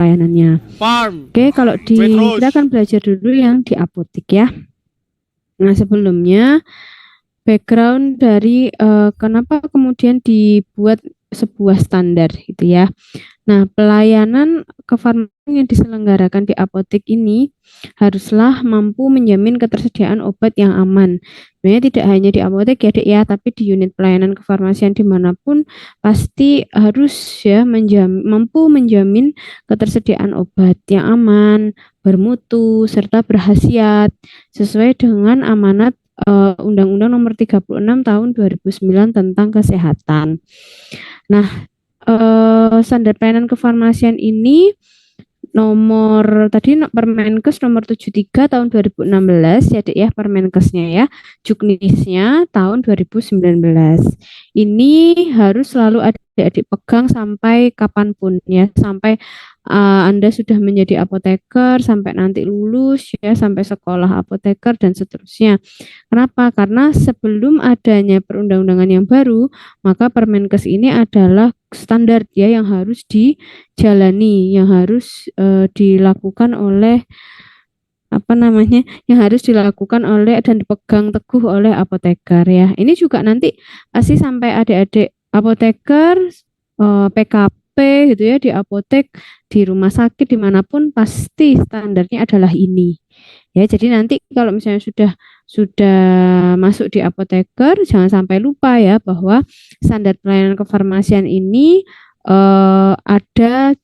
pelayanannya. Oke, kalau kita akan belajar dulu yang di apotek ya. Nah, sebelumnya background dari kenapa kemudian dibuat sebuah standar gitu ya. Nah, pelayanan kefarmasian yang diselenggarakan di apotek ini haruslah mampu menjamin ketersediaan obat yang aman. Sebenarnya tidak hanya di apotek ya, Dek ya, tapi di unit pelayanan kefarmasian dimanapun pasti harus ya mampu menjamin ketersediaan obat yang aman, bermutu, serta berkhasiat sesuai dengan amanat Undang-Undang Nomor 36 Tahun 2009 tentang Kesehatan. Nah, standar pelayanan kefarmasian ini Permenkes nomor 73 tahun 2016 ya Dek ya, Permenkesnya ya, Juknisnya tahun 2019. Ini harus selalu adik-adik pegang sampai kapanpun ya, sampai Anda sudah menjadi apoteker, sampai nanti lulus ya, sampai sekolah apoteker dan seterusnya. Kenapa? Karena sebelum adanya perundang-undangan yang baru, maka Permenkes ini adalah standar ya yang harus dijalani, yang harus dilakukan oleh yang harus dilakukan oleh dan dipegang teguh oleh apoteker ya. Ini juga nanti pasti sampai adik-adik apoteker, PKP gitu ya, di apotek, di rumah sakit, dimanapun pasti standarnya adalah ini. Ya, jadi nanti kalau misalnya sudah masuk di apoteker, jangan sampai lupa ya bahwa standar pelayanan kefarmasian ini ada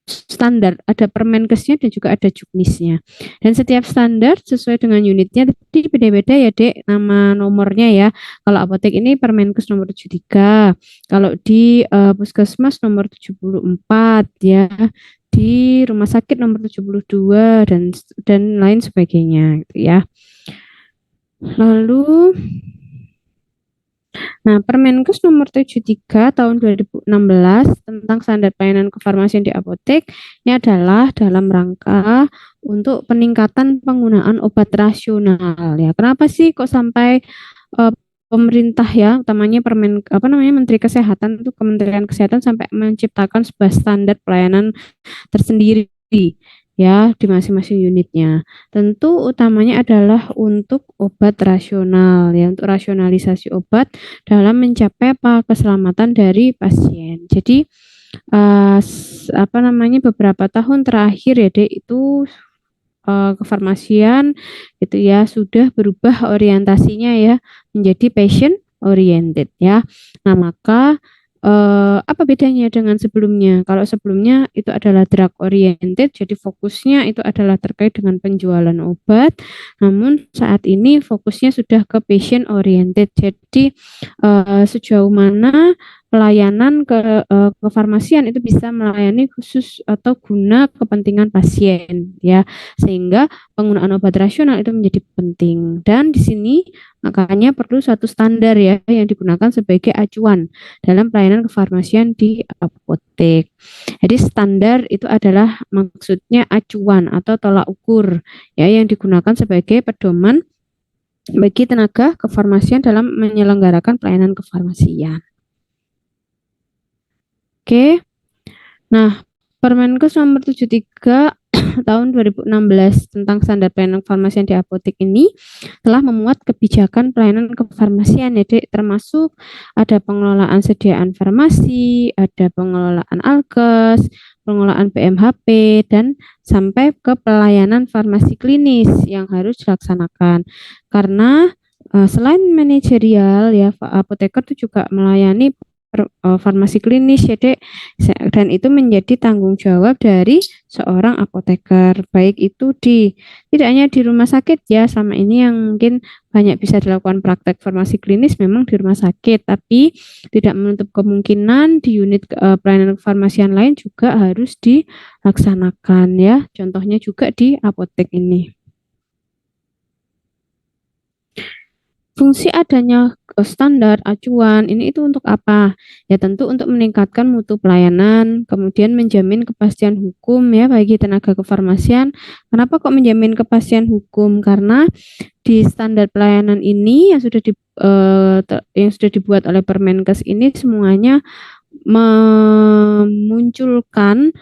standar, ada Permenkesnya dan juga ada Juknisnya. Dan setiap standar sesuai dengan unitnya tadi beda-beda ya Dek, nama nomornya ya. Kalau apotek ini Permenkes nomor 73, kalau di puskesmas nomor 74 ya, di rumah sakit nomor 72 dan lain sebagainya gitu ya. Lalu Permenkes nomor 73 tahun 2016 tentang standar pelayanan kefarmasian di apotek ini adalah dalam rangka untuk peningkatan penggunaan obat rasional ya. Kenapa sih kok sampai pemerintah ya, utamanya Menteri Kesehatan itu Kementerian Kesehatan sampai menciptakan sebuah standar pelayanan tersendiri ya di masing-masing unitnya. Tentu utamanya adalah untuk obat rasional ya, untuk rasionalisasi obat dalam mencapai keselamatan dari pasien. Jadi beberapa tahun terakhir ya Dek itu kefarmasian itu ya sudah berubah orientasinya ya menjadi patient oriented ya. Nah, maka apa bedanya dengan sebelumnya? Kalau sebelumnya itu adalah drug oriented, jadi fokusnya itu adalah terkait dengan penjualan obat. Namun saat ini fokusnya sudah ke patient oriented. Jadi sejauh mana pelayanan kefarmasian itu bisa melayani khusus atau guna kepentingan pasien ya, sehingga penggunaan obat rasional itu menjadi penting. Dan di sini makanya perlu suatu standar ya yang digunakan sebagai acuan dalam pelayanan kefarmasian di apotek. Jadi standar itu adalah maksudnya acuan atau tolak ukur ya yang digunakan sebagai pedoman bagi tenaga kefarmasian dalam menyelenggarakan pelayanan kefarmasian. Oke. Nah, Permenkes nomor 73 tahun 2016 tentang standar pelayanan kefarmasian di apotek ini telah memuat kebijakan pelayanan kefarmasian ya Dek, termasuk ada pengelolaan sediaan farmasi, ada pengelolaan alkes, pengelolaan PMHP, dan sampai ke pelayanan farmasi klinis yang harus dilaksanakan. Karena selain manajerial ya, apoteker itu juga melayani farmasi klinis ya Dek, dan itu menjadi tanggung jawab dari seorang apoteker, baik itu tidak hanya di rumah sakit ya, sama ini yang mungkin banyak bisa dilakukan praktek farmasi klinis memang di rumah sakit, tapi tidak menutup kemungkinan di unit pelayanan kefarmasian lain juga harus dilaksanakan ya, contohnya juga di apotek ini. Fungsi adanya standar acuan ini itu untuk apa? Ya tentu untuk meningkatkan mutu pelayanan, kemudian menjamin kepastian hukum ya bagi tenaga kefarmasian. Kenapa kok menjamin kepastian hukum? Karena di standar pelayanan ini yang sudah dibuat oleh Permenkes ini semuanya memunculkan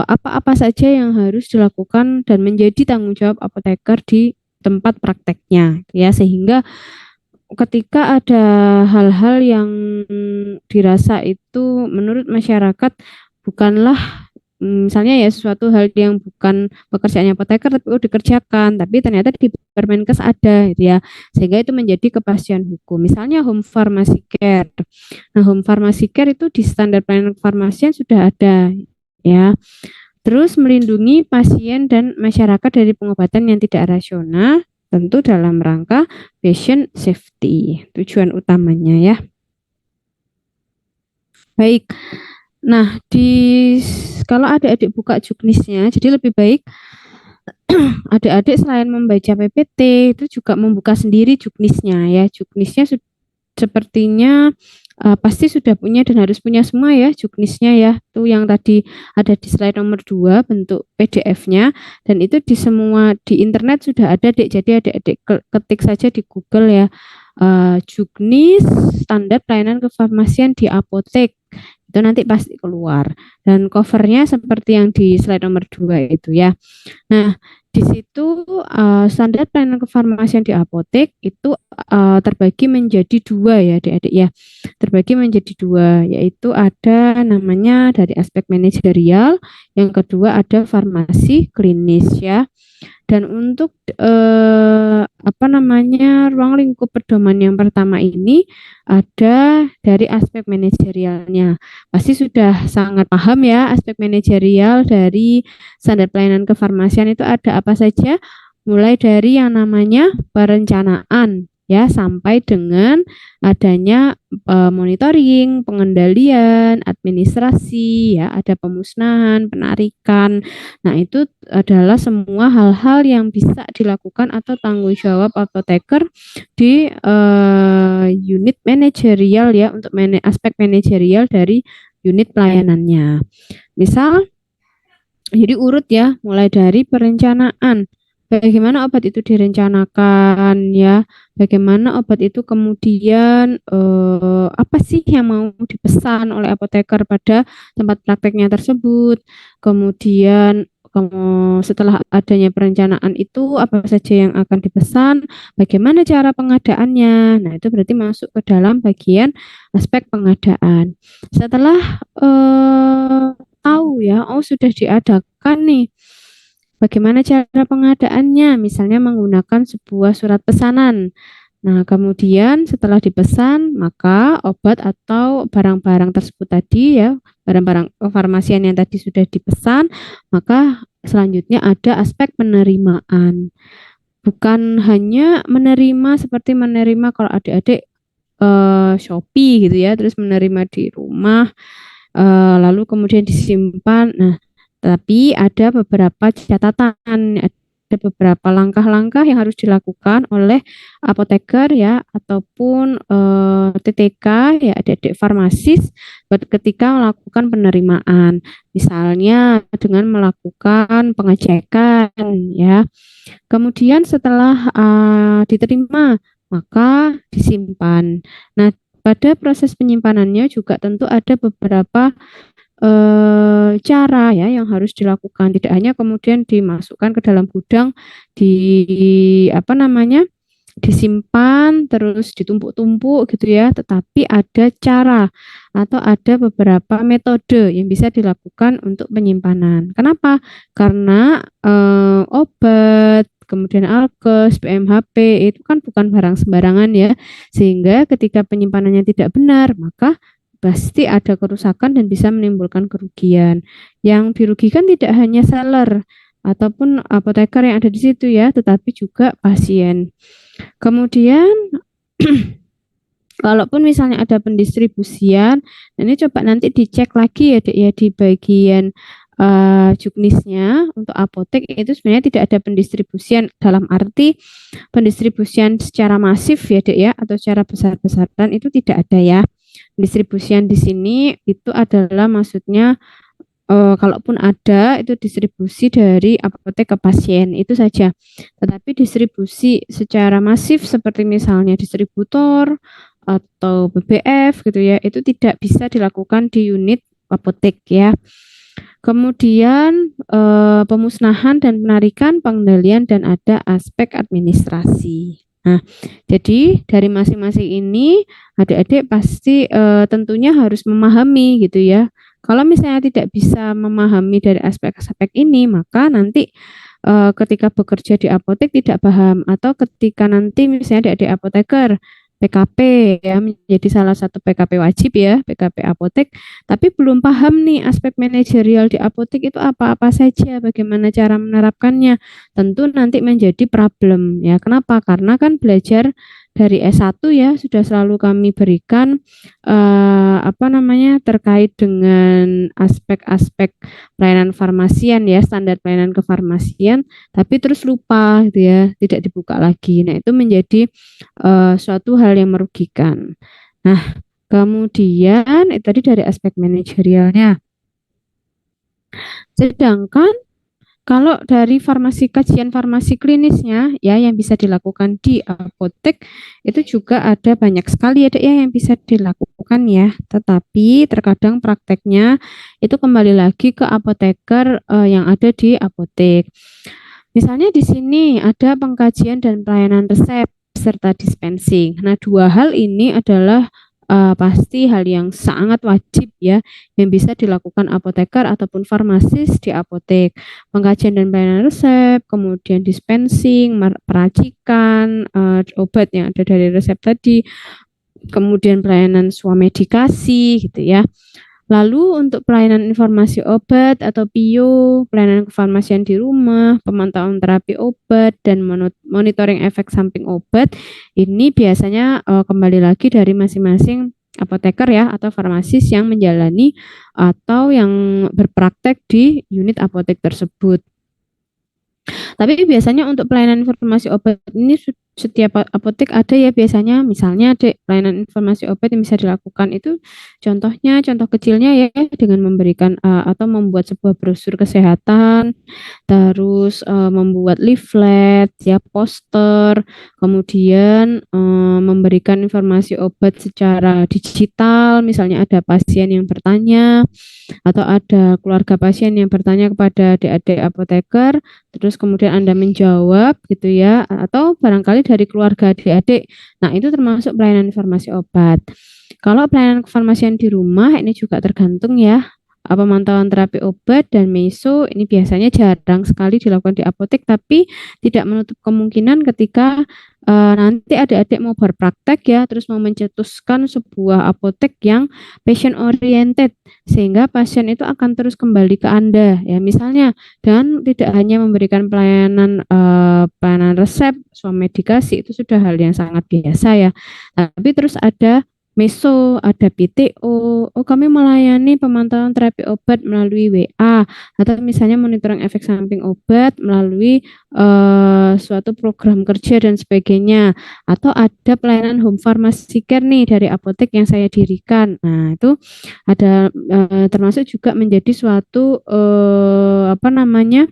apa-apa saja yang harus dilakukan dan menjadi tanggung jawab apoteker di tempat prakteknya ya, sehingga ketika ada hal-hal yang dirasa itu menurut masyarakat bukanlah misalnya ya sesuatu hal yang bukan pekerjaannya apoteker tapi dikerjakan, tapi ternyata di Permenkes ada gitu ya, sehingga itu menjadi kepastian hukum. Misalnya home pharmacy care. Nah, home pharmacy care itu di standar pelayanan kefarmasian sudah ada ya. Terus melindungi pasien dan masyarakat dari pengobatan yang tidak rasional, tentu dalam rangka patient safety, tujuan utamanya ya. Baik. Nah, kalau adik-adik buka juknisnya, jadi lebih baik adik-adik selain membaca PPT itu juga membuka sendiri juknisnya ya. Juknisnya sepertinya pasti sudah punya dan harus punya semua ya juknisnya ya. Tuh yang tadi ada di slide nomor 2 bentuk PDF-nya, dan itu di semua di internet sudah ada Dek. Jadi adik-adik ketik saja di Google ya. Juknis standar pelayanan kefarmasian di apotek. Itu nanti pasti keluar. Dan covernya seperti yang di slide nomor 2 itu ya. Nah, di situ standar pelayanan kefarmasian di apotek itu terbagi menjadi 2 ya adik-adik ya. Terbagi menjadi 2, yaitu ada namanya dari aspek manajerial, yang kedua ada farmasi klinis ya. Dan untuk ruang lingkup pedoman yang pertama ini ada dari aspek manajerialnya. Pasti sudah sangat paham ya aspek manajerial dari standar pelayanan kefarmasian itu ada apa saja, mulai dari yang namanya perencanaan ya sampai dengan adanya monitoring, pengendalian, administrasi ya, ada pemusnahan, penarikan. Nah, itu adalah semua hal-hal yang bisa dilakukan atau tanggung jawab apoteker di unit manajerial ya, untuk aspek manajerial dari unit pelayanannya. Misal, jadi urut ya, mulai dari perencanaan. Bagaimana obat itu direncanakan ya, bagaimana obat itu kemudian apa sih yang mau dipesan oleh apoteker pada tempat prakteknya tersebut. Kemudian setelah adanya perencanaan itu apa saja yang akan dipesan, bagaimana cara pengadaannya. Nah, itu berarti masuk ke dalam bagian aspek pengadaan. Setelah tahu ya, oh sudah diadakan nih, bagaimana cara pengadaannya? Misalnya menggunakan sebuah surat pesanan. Nah, kemudian setelah dipesan, maka obat atau barang-barang tersebut tadi ya, barang-barang farmasian yang tadi sudah dipesan, maka selanjutnya ada aspek penerimaan. Bukan hanya menerima seperti menerima kalau adik-adik Shopee gitu ya, terus menerima di rumah, lalu kemudian disimpan. Nah, tapi ada beberapa catatan, ada beberapa langkah-langkah yang harus dilakukan oleh apoteker ya, ataupun TTK ya, adik-adik farmasis ketika melakukan penerimaan. Misalnya dengan melakukan pengecekan ya. Kemudian setelah diterima, maka disimpan. Nah, pada proses penyimpanannya juga tentu ada beberapa cara ya yang harus dilakukan. Tidak hanya kemudian dimasukkan ke dalam gudang, disimpan terus ditumpuk-tumpuk gitu ya, tetapi ada cara atau ada beberapa metode yang bisa dilakukan untuk penyimpanan. Kenapa? Karena obat, kemudian alkes, PMHP itu kan bukan barang sembarangan ya, sehingga ketika penyimpanannya tidak benar, maka pasti ada kerusakan dan bisa menimbulkan kerugian. Yang dirugikan tidak hanya seller ataupun apoteker yang ada di situ ya, tetapi juga pasien. Kemudian kalaupun misalnya ada pendistribusian, ini coba nanti dicek lagi ya Dek, ya di bagian juknisnya untuk apotek itu sebenarnya tidak ada pendistribusian dalam arti pendistribusian secara masif ya Dek ya, atau secara besar-besaran itu tidak ada ya. Distribusian di sini itu adalah maksudnya kalaupun ada itu distribusi dari apotek ke pasien itu saja. Tetapi distribusi secara masif seperti misalnya distributor atau BBF gitu ya, itu tidak bisa dilakukan di unit apotek ya. Kemudian pemusnahan dan penarikan, pengendalian, dan ada aspek administrasi. Nah, jadi dari masing-masing ini adik-adik pasti tentunya harus memahami gitu ya. Kalau misalnya tidak bisa memahami dari aspek-aspek ini, maka nanti ketika bekerja di apotek tidak paham, atau ketika nanti misalnya adik-adik apoteker PKP ya, menjadi salah satu PKP wajib ya, PKP apotek, tapi belum paham nih aspek manajerial di apotek itu apa-apa saja, bagaimana cara menerapkannya. Tentu nanti menjadi problem ya. Kenapa? Karena kan belajar dari S1 ya sudah selalu kami berikan apa namanya terkait dengan aspek-aspek pelayanan farmasian ya, standar pelayanan kefarmasian, tapi terus lupa gitu ya, tidak dibuka lagi. Nah, itu menjadi suatu hal yang merugikan. Nah, kemudian itu tadi dari aspek manajerialnya. Sedangkan kalau dari kajian farmasi klinisnya ya yang bisa dilakukan di apotek itu juga ada banyak sekali ada ya yang bisa dilakukan ya. Tetapi terkadang prakteknya itu kembali lagi ke apoteker yang ada di apotek. Misalnya di sini ada pengkajian dan pelayanan resep serta dispensing. Nah, dua hal ini adalah pasti hal yang sangat wajib ya yang bisa dilakukan apoteker ataupun farmasis di apotek. Pengkajian dan pelayanan resep, kemudian dispensing, peracikan obat yang ada dari resep tadi, kemudian pelayanan swamedikasi gitu ya. Lalu untuk pelayanan informasi obat atau PIO, pelayanan kefarmasian di rumah, pemantauan terapi obat, dan monitoring efek samping obat, ini biasanya kembali lagi dari masing-masing apoteker ya atau farmasis yang menjalani atau yang berpraktek di unit apotek tersebut. Tapi biasanya untuk pelayanan informasi obat ini setiap apotek ada ya biasanya, misalnya ada pelayanan informasi obat yang bisa dilakukan itu contoh kecilnya ya dengan memberikan atau membuat sebuah brosur kesehatan, terus membuat leaflet ya, poster, kemudian memberikan informasi obat secara digital, misalnya ada pasien yang bertanya atau ada keluarga pasien yang bertanya kepada adik-adik apoteker, terus kemudian Anda menjawab gitu ya, atau barangkali dari keluarga adik-adik. Nah, itu termasuk pelayanan informasi obat. Kalau pelayanan kefarmasian di rumah ini juga tergantung ya. Pemantauan terapi obat dan meso ini biasanya jarang sekali dilakukan di apotek, tapi tidak menutup kemungkinan ketika nanti adik-adik mau berpraktek ya, terus mau mencetuskan sebuah apotek yang patient oriented, sehingga pasien itu akan terus kembali ke Anda ya, misalnya, dan tidak hanya memberikan pelayanan resep, swamedikasi itu sudah hal yang sangat biasa ya. Tapi terus ada meso, ada PTO, oh kami melayani pemantauan terapi obat melalui WA, atau misalnya monitoring efek samping obat melalui suatu program kerja dan sebagainya, atau ada pelayanan home pharmacy care nih dari apotek yang saya dirikan. Nah, itu ada termasuk juga menjadi suatu apa namanya?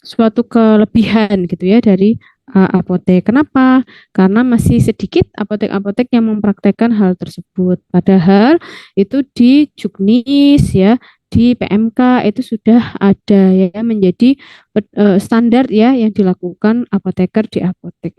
Suatu kelebihan gitu ya dari apotek. Kenapa? Karena masih sedikit apotek-apotek yang mempraktekkan hal tersebut. Padahal itu di Juknis ya, di PMK itu sudah ada ya menjadi standar ya yang dilakukan apoteker di apotek.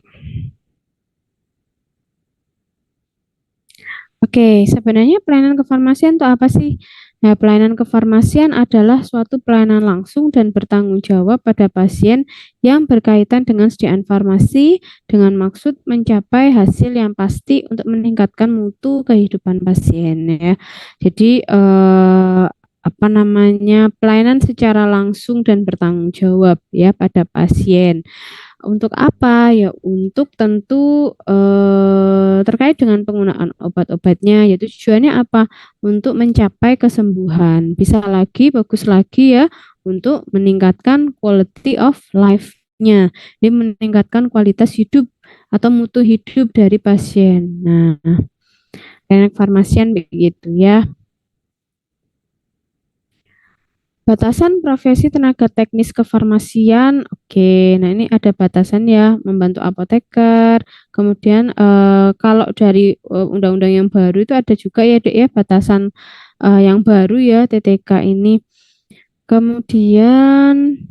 Oke, sebenarnya pelayanan kefarmasian itu apa sih? Nah, pelayanan kefarmasian adalah suatu pelayanan langsung dan bertanggung jawab pada pasien yang berkaitan dengan sediaan farmasi dengan maksud mencapai hasil yang pasti untuk meningkatkan mutu kehidupan pasien ya. Jadi apa namanya pelayanan secara langsung dan bertanggung jawab ya pada pasien. Untuk apa? Ya untuk tentu terkait dengan penggunaan obat-obatnya, yaitu tujuannya apa? Untuk mencapai kesembuhan. Bisa lagi, bagus lagi ya, untuk meningkatkan quality of life-nya. Ini meningkatkan kualitas hidup atau mutu hidup dari pasien. Nah, teknik farmasian begitu ya. Batasan profesi tenaga teknis kefarmasian, oke. Nah ini ada batasan ya, membantu apoteker. Kemudian kalau dari undang-undang yang baru itu ada juga ya, Dek ya, batasan yang baru ya TTK ini. Kemudian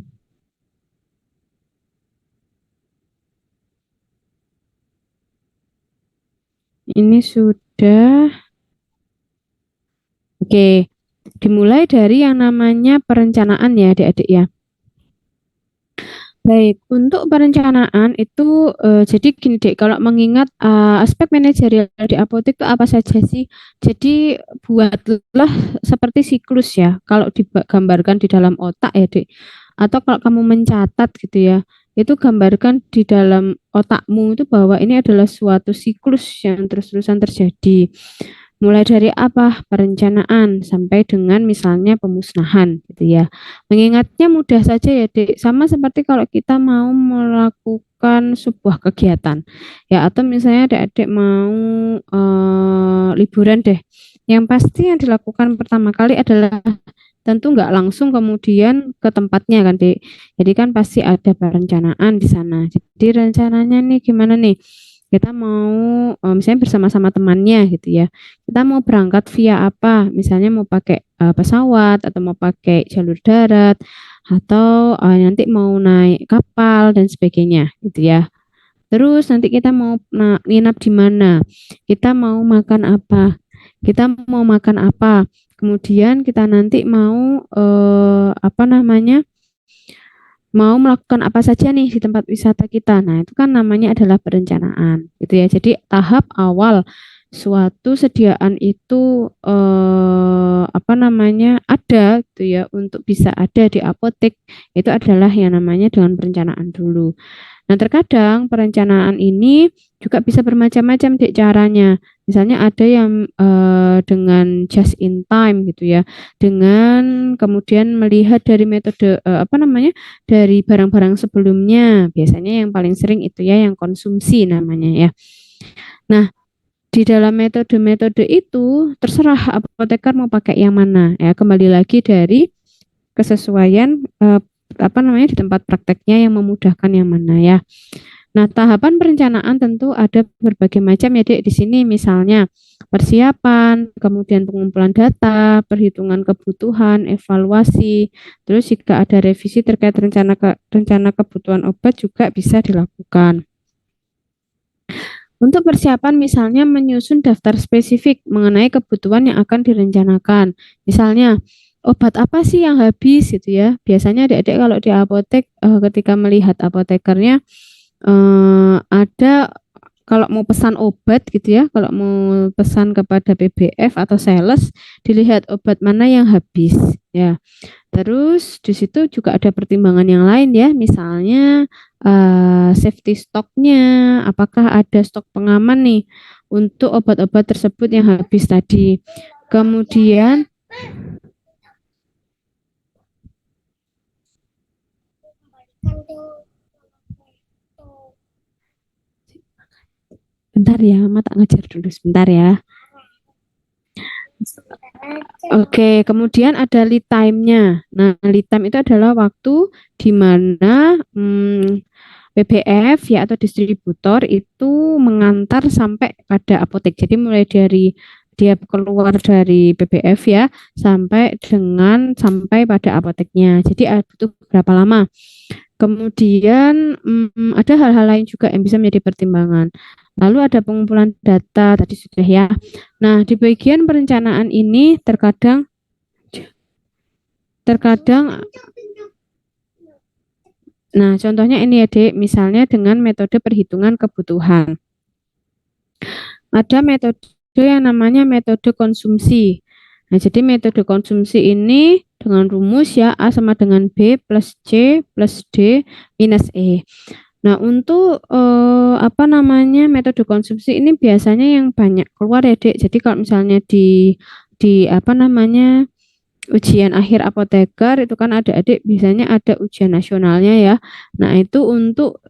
ini sudah. Oke, dimulai dari yang namanya perencanaan ya adik-adik ya. Baik, untuk perencanaan itu jadi gini Dek, kalau mengingat aspek manajerial di apotek itu apa saja sih? Jadi buatlah seperti siklus ya, kalau digambarkan di dalam otak ya Dek. Atau kalau kamu mencatat gitu ya, itu gambarkan di dalam otakmu itu bahwa ini adalah suatu siklus yang terus-terusan terjadi. Mulai dari apa? Perencanaan sampai dengan misalnya pemusnahan gitu ya. Mengingatnya mudah saja ya, Dek. Sama seperti kalau kita mau melakukan sebuah kegiatan. Ya, atau misalnya Adik-adik mau liburan deh. Yang pasti yang dilakukan pertama kali adalah tentu nggak langsung kemudian ke tempatnya kan, Dek. Jadi kan pasti ada perencanaan di sana. Jadi rencananya nih gimana nih? Kita mau misalnya bersama-sama temannya gitu ya. Kita mau berangkat via apa? Misalnya mau pakai pesawat atau mau pakai jalur darat atau nanti mau naik kapal dan sebagainya gitu ya. Terus nanti kita mau nginap di mana? Kita mau makan apa? Kita mau makan apa? Kemudian kita nanti mau apa namanya? Mau melakukan apa saja nih di tempat wisata kita. Nah, itu kan namanya adalah perencanaan, gitu ya. Jadi tahap awal suatu sediaan itu apa namanya ada gitu ya untuk bisa ada di apotek itu adalah yang namanya dengan perencanaan dulu. Nah, terkadang perencanaan ini juga bisa bermacam-macam dek caranya. Misalnya ada yang dengan just in time gitu ya, dengan kemudian melihat dari metode apa namanya dari barang-barang sebelumnya. Biasanya yang paling sering itu ya yang konsumsi namanya ya. Nah, di dalam metode-metode itu terserah apoteker mau pakai yang mana ya. Kembali lagi dari kesesuaian apa namanya di tempat prakteknya yang memudahkan yang mana ya. Nah, tahapan perencanaan tentu ada berbagai macam ya, Dek. Di sini misalnya persiapan, kemudian pengumpulan data, perhitungan kebutuhan, evaluasi, terus jika ada revisi terkait rencana kebutuhan obat juga bisa dilakukan. Untuk persiapan misalnya menyusun daftar spesifik mengenai kebutuhan yang akan direncanakan. Misalnya obat apa sih yang habis gitu ya. Biasanya adik-adik kalau di apotek ketika melihat apotekernya ada kalau mau pesan obat gitu ya, kalau mau pesan kepada PBF atau sales, dilihat obat mana yang habis ya. Terus di situ juga ada pertimbangan yang lain ya, misalnya safety stoknya, apakah ada stok pengaman nih untuk obat-obat tersebut yang habis tadi. Kemudian, bentar ya, Mama tak ngajar dulu sebentar ya. Oke, kemudian ada lead time-nya. Nah, lead time itu adalah waktu di mana PBF ya atau distributor itu mengantar sampai pada apotek. Jadi mulai dari dia keluar dari PBF ya sampai pada apoteknya. Jadi butuh berapa lama? Kemudian ada hal-hal lain juga yang bisa menjadi pertimbangan. Lalu ada pengumpulan data tadi sudah ya. Nah, di bagian perencanaan ini terkadang nah, contohnya ini ya, Dek, misalnya dengan metode perhitungan kebutuhan. Ada metode yang namanya metode konsumsi. Nah, jadi metode konsumsi ini dengan rumus ya A sama dengan B plus C plus D minus E. Nah, untuk apa namanya metode konsumsi ini biasanya yang banyak keluar ya, Dek. Jadi kalau misalnya di apa namanya ujian akhir apoteker itu kan adik-adik biasanya ada ujian nasionalnya ya. Nah, itu untuk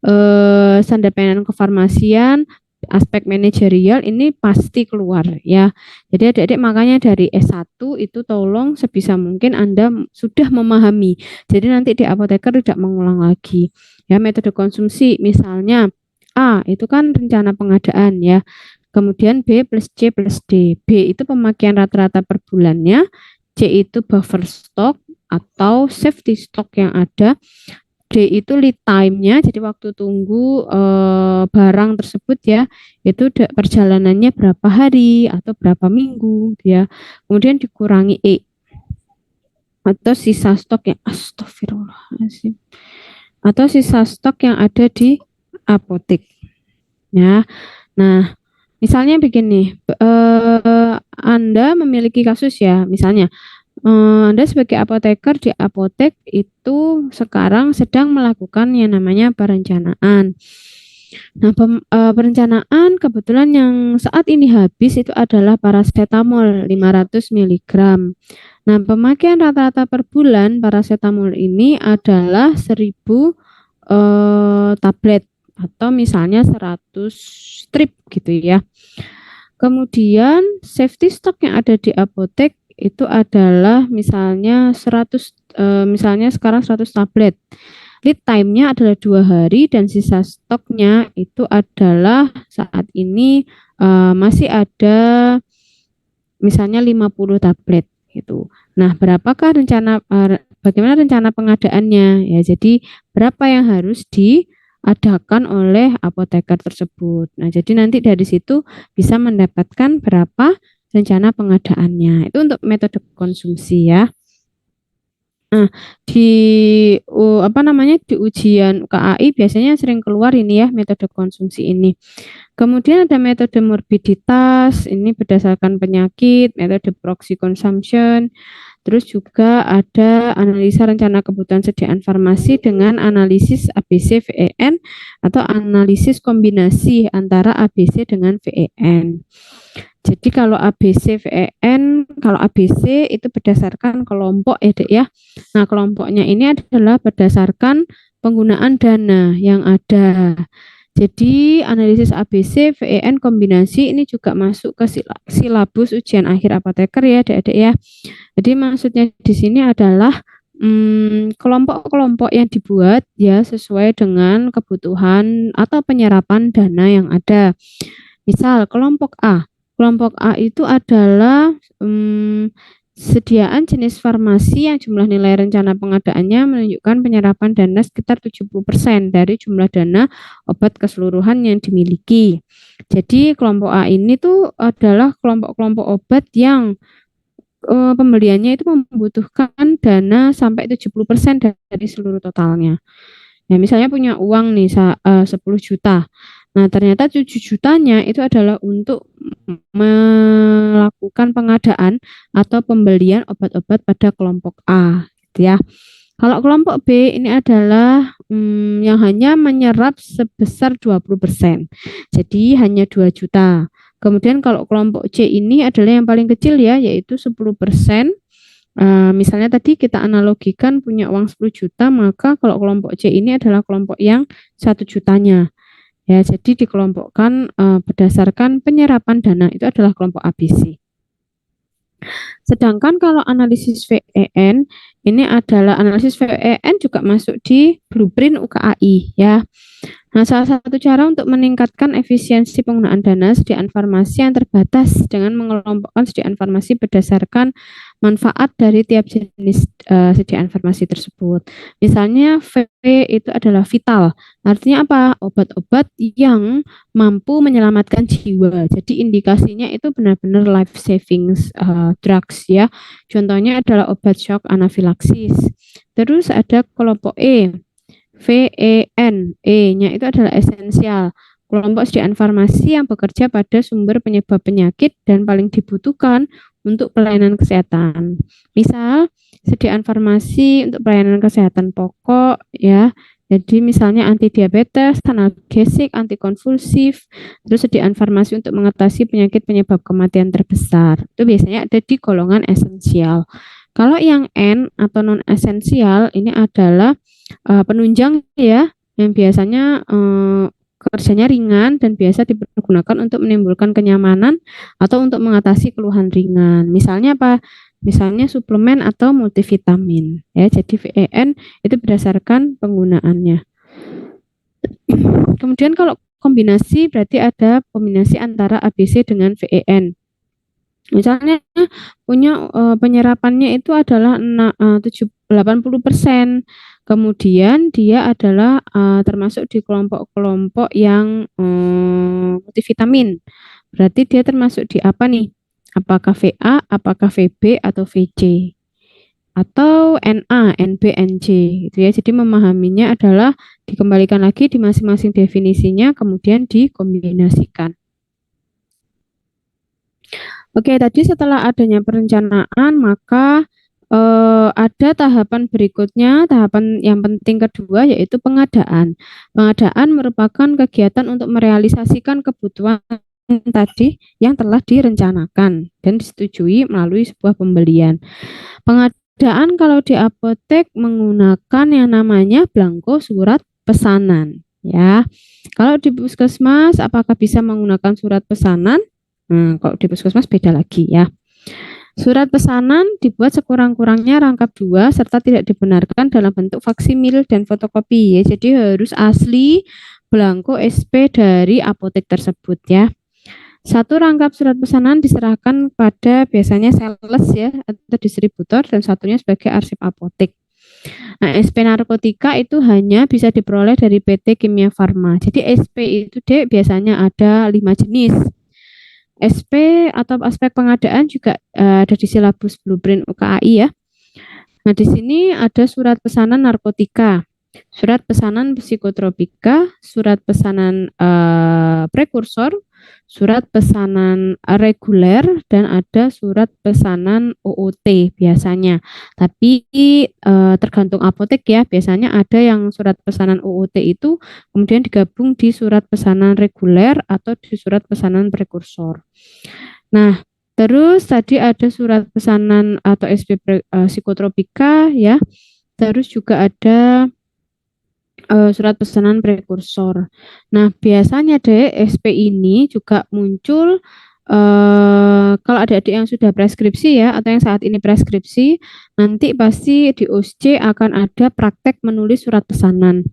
standar pelayanan kefarmasian aspek manajerial ini pasti keluar ya. Jadi adik-adik makanya dari S1 itu tolong sebisa mungkin Anda sudah memahami. Jadi nanti di apoteker tidak mengulang lagi. Ya, metode konsumsi misalnya A itu kan rencana pengadaan ya. Kemudian B plus C plus D. B itu pemakaian rata-rata per bulannya. C itu buffer stock, atau safety stock yang ada. D itu lead time-nya, jadi waktu tunggu barang tersebut ya, itu perjalanannya berapa hari atau berapa minggu ya. Kemudian dikurangi E atau sisa stok yang astagfirullahaladzim, atau sisa stok yang ada di apotek ya. Nah, misalnya begini, Anda memiliki kasus ya, misalnya Anda sebagai apoteker di apotek itu sekarang sedang melakukan yang namanya perencanaan. Nah, perencanaan kebetulan yang saat ini habis itu adalah paracetamol 500 mg. Nah, pemakaian rata-rata per bulan paracetamol ini adalah 1000 tablet atau misalnya 100 strip gitu ya. Kemudian safety stock yang ada di apotek itu adalah misalnya 100 misalnya sekarang 100 tablet. Lead time-nya adalah 2 hari dan sisa stoknya itu adalah saat ini masih ada misalnya 50 tablet gitu. Nah, berapakah bagaimana rencana pengadaannya? Ya, jadi berapa yang harus diadakan oleh apoteker tersebut. Nah, jadi nanti dari situ bisa mendapatkan berapa rencana pengadaannya. Itu untuk metode konsumsi ya. Nah, di ujian KAI biasanya sering keluar ini ya metode konsumsi ini. Kemudian ada metode morbiditas, ini berdasarkan penyakit, metode proxy consumption. Terus juga ada analisa rencana kebutuhan sediaan farmasi dengan analisis ABC VEN atau analisis kombinasi antara ABC dengan VEN. Jadi kalau ABC VEN, kalau ABC itu berdasarkan kelompok ya Dek ya. Nah, kelompoknya ini adalah berdasarkan penggunaan dana yang ada. Jadi analisis ABC VEN kombinasi ini juga masuk ke silabus ujian akhir apoteker ya Dek ya. Jadi maksudnya di sini adalah kelompok-kelompok yang dibuat ya sesuai dengan kebutuhan atau penyerapan dana yang ada. Misal kelompok A. Kelompok A itu adalah sediaan jenis farmasi yang jumlah nilai rencana pengadaannya menunjukkan penyerapan dana sekitar 70% dari jumlah dana obat keseluruhan yang dimiliki. Jadi kelompok A ini tuh adalah kelompok-kelompok obat yang pembeliannya itu membutuhkan dana sampai 70% dari seluruh totalnya. Ya, misalnya punya uang nih 10 juta. Nah, ternyata 7 jutanya itu adalah untuk melakukan pengadaan atau pembelian obat-obat pada kelompok A, gitu ya. Kalau kelompok B ini adalah yang hanya menyerap sebesar 20%. Jadi hanya 2 juta. Kemudian kalau kelompok C ini adalah yang paling kecil ya, yaitu 10%. Misalnya tadi kita analogikan punya uang 10 juta, maka kalau kelompok C ini adalah kelompok yang 1 jutanya. Ya, jadi dikelompokkan berdasarkan penyerapan dana itu adalah kelompok ABC. Sedangkan kalau analisis VEN ini adalah analisis VEN juga masuk di blueprint UKAI ya. Nah, salah satu cara untuk meningkatkan efisiensi penggunaan dana sediaan farmasi yang terbatas dengan mengelompokkan sediaan farmasi berdasarkan manfaat dari tiap jenis sediaan farmasi tersebut. Misalnya V itu adalah vital. Artinya apa? Obat-obat yang mampu menyelamatkan jiwa. Jadi indikasinya itu benar-benar life saving drugs ya. Contohnya adalah obat shock anafilaksis. Terus ada kelompok E. VEN, E-nya itu adalah esensial. Kelompok sediaan farmasi yang bekerja pada sumber penyebab penyakit dan paling dibutuhkan untuk pelayanan kesehatan. Misal, sediaan farmasi untuk pelayanan kesehatan pokok ya. Jadi misalnya antidiabetes, analgesik, antikonvulsif, terus sediaan farmasi untuk mengatasi penyakit penyebab kematian terbesar. Itu biasanya ada di golongan esensial. Kalau yang N atau non esensial ini adalah penunjang ya, yang biasanya kerjanya ringan dan biasa dipergunakan untuk menimbulkan kenyamanan atau untuk mengatasi keluhan ringan. Misalnya apa? Misalnya suplemen atau multivitamin ya. Jadi VEN itu berdasarkan penggunaannya. Kemudian kalau kombinasi berarti ada kombinasi antara ABC dengan VEN. Misalnya punya penyerapannya itu adalah 80%. Kemudian dia adalah termasuk di kelompok-kelompok yang multivitamin. Berarti dia termasuk di apa nih? Apakah VA, apakah VB atau VC? Atau NA, NB, NC gitu ya. Jadi memahaminya adalah dikembalikan lagi di masing-masing definisinya kemudian dikombinasikan. Oke, tadi setelah adanya perencanaan, maka ada tahapan berikutnya, tahapan yang penting kedua yaitu pengadaan. Pengadaan merupakan kegiatan untuk merealisasikan kebutuhan tadi yang telah direncanakan dan disetujui melalui sebuah pembelian. Pengadaan kalau di apotek menggunakan yang namanya blanko surat pesanan, ya. Kalau di puskesmas, apakah bisa menggunakan surat pesanan? Kalau di puskesmas beda lagi ya. Surat pesanan dibuat sekurang-kurangnya rangkap 2 serta tidak dibenarkan dalam bentuk faksimil dan fotokopi ya. Jadi harus asli blanko SP dari apotek tersebut ya. Satu rangkap surat pesanan diserahkan pada biasanya sales ya atau distributor dan satunya sebagai arsip apotek. Nah, SP narkotika itu hanya bisa diperoleh dari PT Kimia Farma. Jadi SP itu Dek biasanya ada 5 jenis. SP atau aspek pengadaan juga ada di silabus blueprint UKAI ya. Nah, di sini ada surat pesanan narkotika, surat pesanan psikotropika, surat pesanan prekursor, surat pesanan reguler, dan ada surat pesanan OOT biasanya. Tapi tergantung apotek ya, biasanya ada yang surat pesanan OOT itu kemudian digabung di surat pesanan reguler atau di surat pesanan prekursor. Nah, terus tadi ada surat pesanan atau SP psikotropika ya. Terus juga ada surat pesanan prekursor. Nah, biasanya SP ini juga muncul kalau adik-adik yang sudah preskripsi ya atau yang saat ini preskripsi, nanti pasti di OSC akan ada praktek menulis surat pesanan.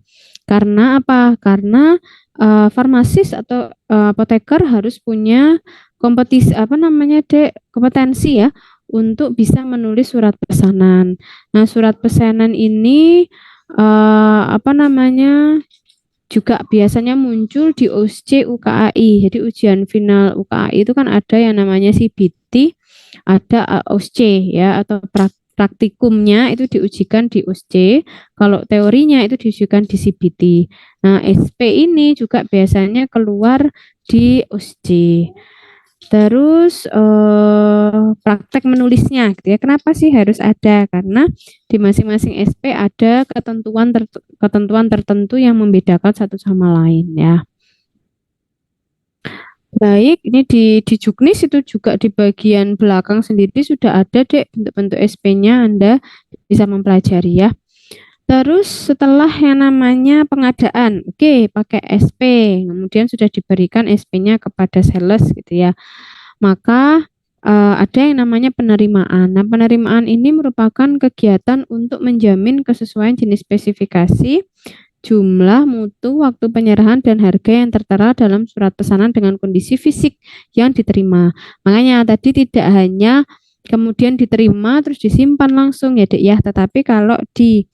Karena apa? Karena farmasis atau apoteker harus punya kompetisi apa namanya kompetensi ya untuk bisa menulis surat pesanan. Nah, surat pesanan ini apa namanya juga biasanya muncul di USC UKAI. Jadi ujian final UKAI itu kan ada yang namanya CBT, ada USC ya atau praktikumnya itu diujikan di USC. Kalau teorinya itu diujikan di CBT. Nah, SP ini juga biasanya keluar di USC. Terus praktek menulisnya gitu ya. Kenapa sih harus ada? Karena di masing-masing SP ada ketentuan tertentu yang membedakan satu sama lain ya. Baik, ini di Juknis itu juga di bagian belakang sendiri sudah ada bentuk-bentuk SP-nya, Anda bisa mempelajari ya. Terus setelah yang namanya pengadaan, oke, pakai SP, kemudian sudah diberikan SP-nya kepada sales gitu ya. Maka ada yang namanya penerimaan. Nah, penerimaan ini merupakan kegiatan untuk menjamin kesesuaian jenis spesifikasi, jumlah, mutu, waktu penyerahan, dan harga yang tertera dalam surat pesanan dengan kondisi fisik yang diterima. Makanya tadi tidak hanya kemudian diterima terus disimpan langsung ya Dek ya, tetapi kalau di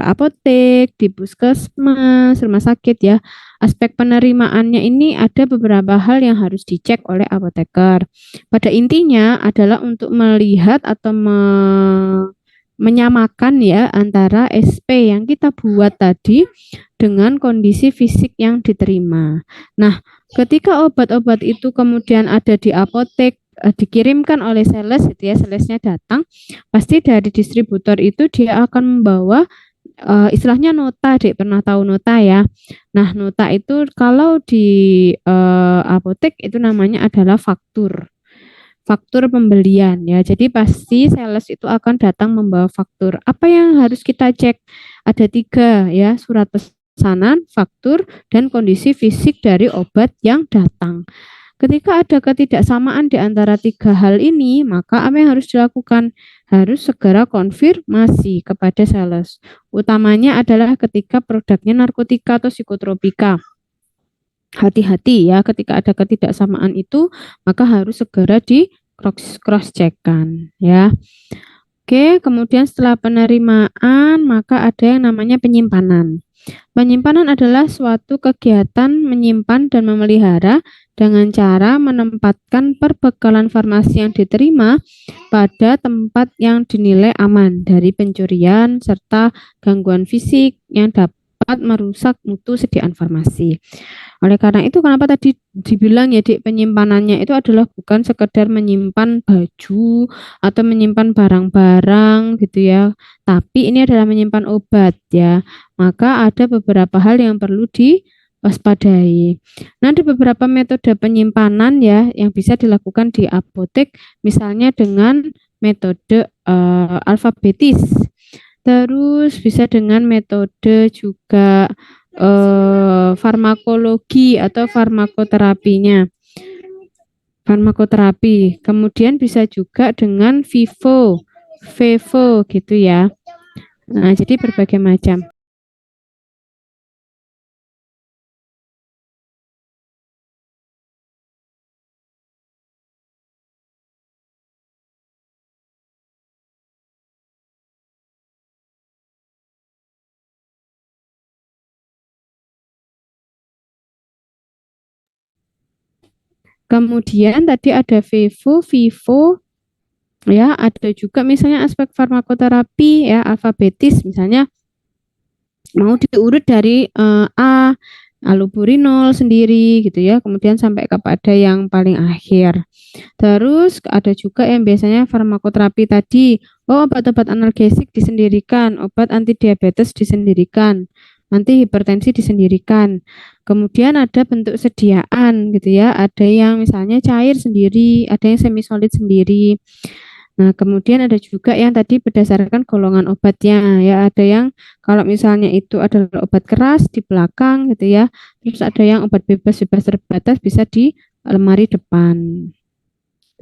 apotek, di puskesmas, rumah sakit ya, aspek penerimaannya ini ada beberapa hal yang harus dicek oleh apoteker. Pada intinya adalah untuk melihat atau menyamakan ya antara SP yang kita buat tadi dengan kondisi fisik yang diterima. Nah, ketika obat-obat itu kemudian ada di apotek, dikirimkan oleh sales gitu ya, salesnya datang, pasti dari distributor itu dia akan membawa istilahnya nota, Dek, pernah tahu nota ya. Nah, nota itu kalau di apotek itu namanya adalah faktur. Faktur pembelian ya. Jadi pasti sales itu akan datang membawa faktur. Apa yang harus kita cek? Ada 3 ya, surat pesanan, faktur, dan kondisi fisik dari obat yang datang. Ketika ada ketidaksamaan di antara 3 hal ini, maka apa yang harus dilakukan? Harus segera konfirmasi kepada sales. Utamanya adalah ketika produknya narkotika atau psikotropika. Hati-hati ya, ketika ada ketidaksamaan itu, maka harus segera cross-check-kan ya. Oke, kemudian setelah penerimaan maka ada yang namanya penyimpanan. Penyimpanan adalah suatu kegiatan menyimpan dan memelihara dengan cara menempatkan perbekalan farmasi yang diterima pada tempat yang dinilai aman dari pencurian serta gangguan fisik yang dapat merusak mutu sediaan farmasi. Oleh karena itu, kenapa tadi dibilang ya, Dik, penyimpanannya itu adalah bukan sekedar menyimpan baju atau menyimpan barang-barang gitu ya, tapi ini adalah menyimpan obat ya. Maka ada beberapa hal yang perlu diwaspadai. Nah, ada beberapa metode penyimpanan ya yang bisa dilakukan di apotek, misalnya dengan metode alfabetis. Terus bisa dengan metode juga farmakologi atau farmakoterapinya. Farmakoterapi. Kemudian bisa juga dengan vivo gitu ya. Nah, jadi berbagai macam. Kemudian tadi ada vivo ya, ada juga misalnya aspek farmakoterapi ya, alfabetis misalnya mau diurut dari A allopurinol sendiri gitu ya, kemudian sampai kepada yang paling akhir. Terus ada juga yang biasanya farmakoterapi tadi, obat-obat analgesik disendirikan, obat anti diabetes disendirikan, anti hipertensi disendirikan. Kemudian ada bentuk sediaan gitu ya, ada yang misalnya cair sendiri, ada yang semi solid sendiri. Nah, kemudian ada juga yang tadi berdasarkan golongan obatnya ya, ada yang kalau misalnya itu adalah obat keras di belakang gitu ya, terus ada yang obat bebas terbatas bisa di lemari depan.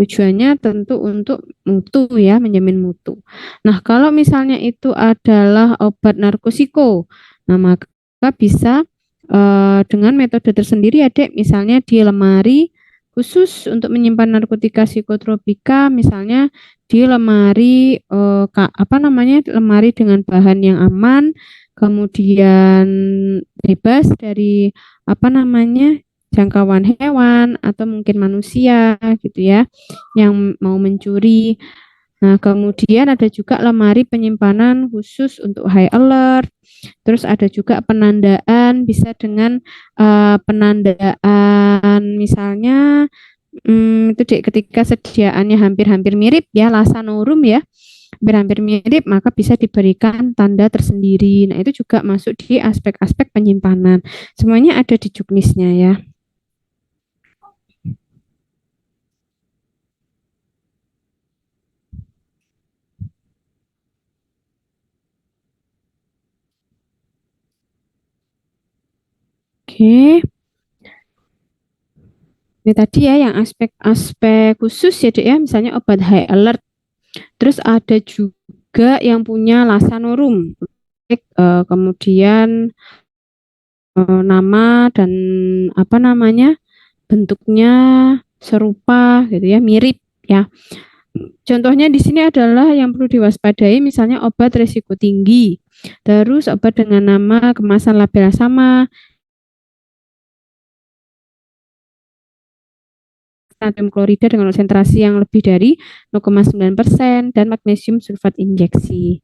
Tujuannya tentu untuk mutu ya, menjamin mutu. Nah, kalau misalnya itu adalah obat narkosiko, nah maka bisa dengan metode tersendiri ya, Dek, misalnya di lemari khusus untuk menyimpan narkotika psikotropika, misalnya di lemari lemari dengan bahan yang aman, kemudian bebas dari jangkauan hewan atau mungkin manusia gitu ya yang mau mencuri. Nah, kemudian ada juga lemari penyimpanan khusus untuk high alert. Terus ada juga penandaan, bisa dengan penandaan misalnya itu ketika sediaannya hampir-hampir mirip ya, lasanorum ya, hampir-hampir mirip, maka bisa diberikan tanda tersendiri. Nah, itu juga masuk di aspek-aspek penyimpanan. Semuanya ada di juknisnya ya. Oke. Ini tadi ya yang aspek-aspek khusus ya, Dek ya, misalnya obat high alert. Terus ada juga yang punya lasanorum. Kemudian nama dan bentuknya serupa gitu ya, mirip ya. Contohnya di sini adalah yang perlu diwaspadai, misalnya obat risiko tinggi, terus obat dengan nama kemasan label sama, natrium klorida dengan konsentrasi yang lebih dari 0,9% dan magnesium sulfat injeksi.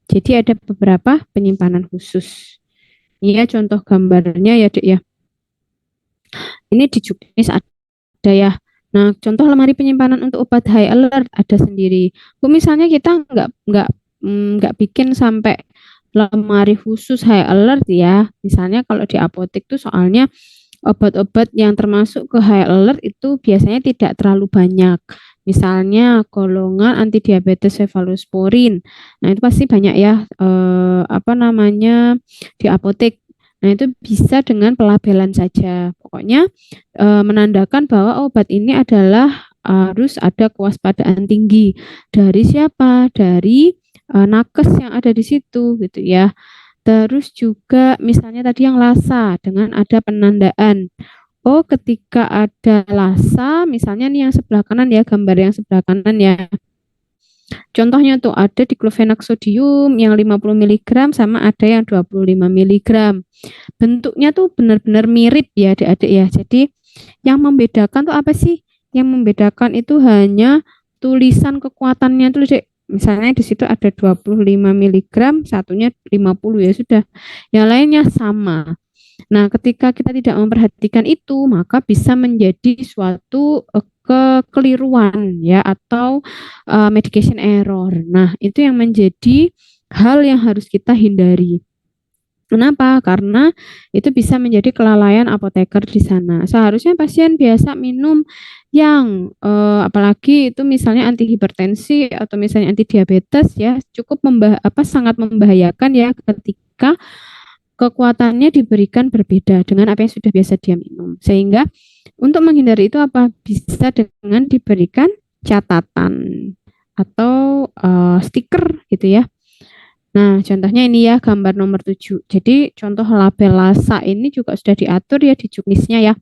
Jadi ada beberapa penyimpanan khusus. Ini ya contoh gambarnya ya, Dek ya. Ini di juknis ada ya. Nah, contoh lemari penyimpanan untuk obat high alert ada sendiri. Bu, misalnya kita nggak bikin sampai lemari khusus high alert ya. Misalnya kalau di apotek tuh soalnya obat-obat yang termasuk ke high alert itu biasanya tidak terlalu banyak. Misalnya golongan anti diabetes cefalosporin. Nah, itu pasti banyak ya di apotek. Nah, itu bisa dengan pelabelan saja. Pokoknya menandakan bahwa obat ini adalah harus ada kewaspadaan tinggi. Dari siapa? Dari nakes yang ada di situ gitu ya. Terus juga misalnya tadi yang LASA dengan ada penandaan oh ketika ada Lassa, misalnya nih yang sebelah kanan ya, gambar yang sebelah kanan ya. Contohnya tuh ada diklofenak sodium yang 50 miligram sama ada yang 25 miligram. Bentuknya tuh benar-benar mirip ya adik-adik ya. Jadi yang membedakan tuh apa sih? Yang membedakan itu hanya tulisan kekuatannya tuh, Dek. Misalnya di situ ada 25 miligram, satunya 50 ya sudah. Yang lainnya sama. Nah, ketika kita tidak memperhatikan itu, maka bisa menjadi suatu kekeliruan ya atau medication error. Nah, itu yang menjadi hal yang harus kita hindari. Kenapa? Karena itu bisa menjadi kelalaian apoteker di sana. Seharusnya pasien biasa minum yang apalagi itu misalnya anti hipertensi atau misalnya anti diabetes ya cukup sangat membahayakan ya ketika kekuatannya diberikan berbeda dengan apa yang sudah biasa dia minum. Sehingga untuk menghindari itu apa? Bisa dengan diberikan catatan atau stiker gitu ya. Nah, contohnya ini ya gambar nomor 7. Jadi contoh label Lasa ini juga sudah diatur ya di juknisnya ya.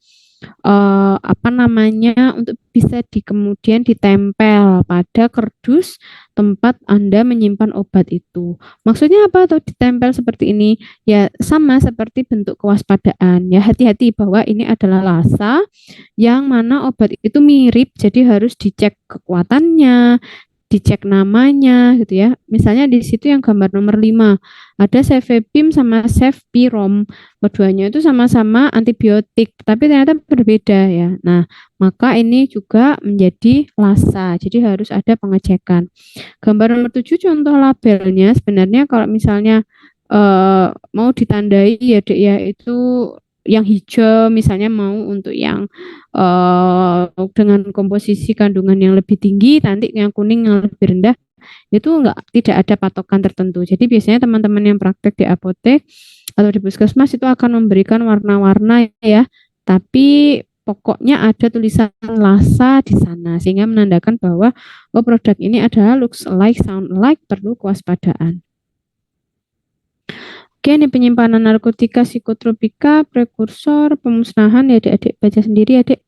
Apa namanya untuk bisa kemudian ditempel pada kardus tempat Anda menyimpan obat itu. Maksudnya apa tuh ditempel seperti ini? Ya sama seperti bentuk kewaspadaan. Ya hati-hati bahwa ini adalah Lasa yang mana obat itu mirip, jadi harus dicek kekuatannya, dicek namanya gitu ya. Misalnya di situ yang gambar nomor 5 ada cefepime sama cefpirom. Keduanya itu sama-sama antibiotik, tapi ternyata berbeda ya. Nah, maka ini juga menjadi Lassa. Jadi harus ada pengecekan. Gambar nomor 7 contoh labelnya sebenarnya kalau misalnya mau ditandai ya Dek ya itu yang hijau misalnya mau untuk yang dengan komposisi kandungan yang lebih tinggi, nanti yang kuning yang lebih rendah itu tidak ada patokan tertentu. Jadi biasanya teman-teman yang praktek di apotek atau di puskesmas itu akan memberikan warna-warna ya, tapi pokoknya ada tulisan Lasa di sana sehingga menandakan bahwa oh produk ini adalah looks alike, sound alike, perlu kewaspadaan. Oke, ini penyimpanan narkotika, psikotropika, prekursor, pemusnahan ya adik-adik baca sendiri adik.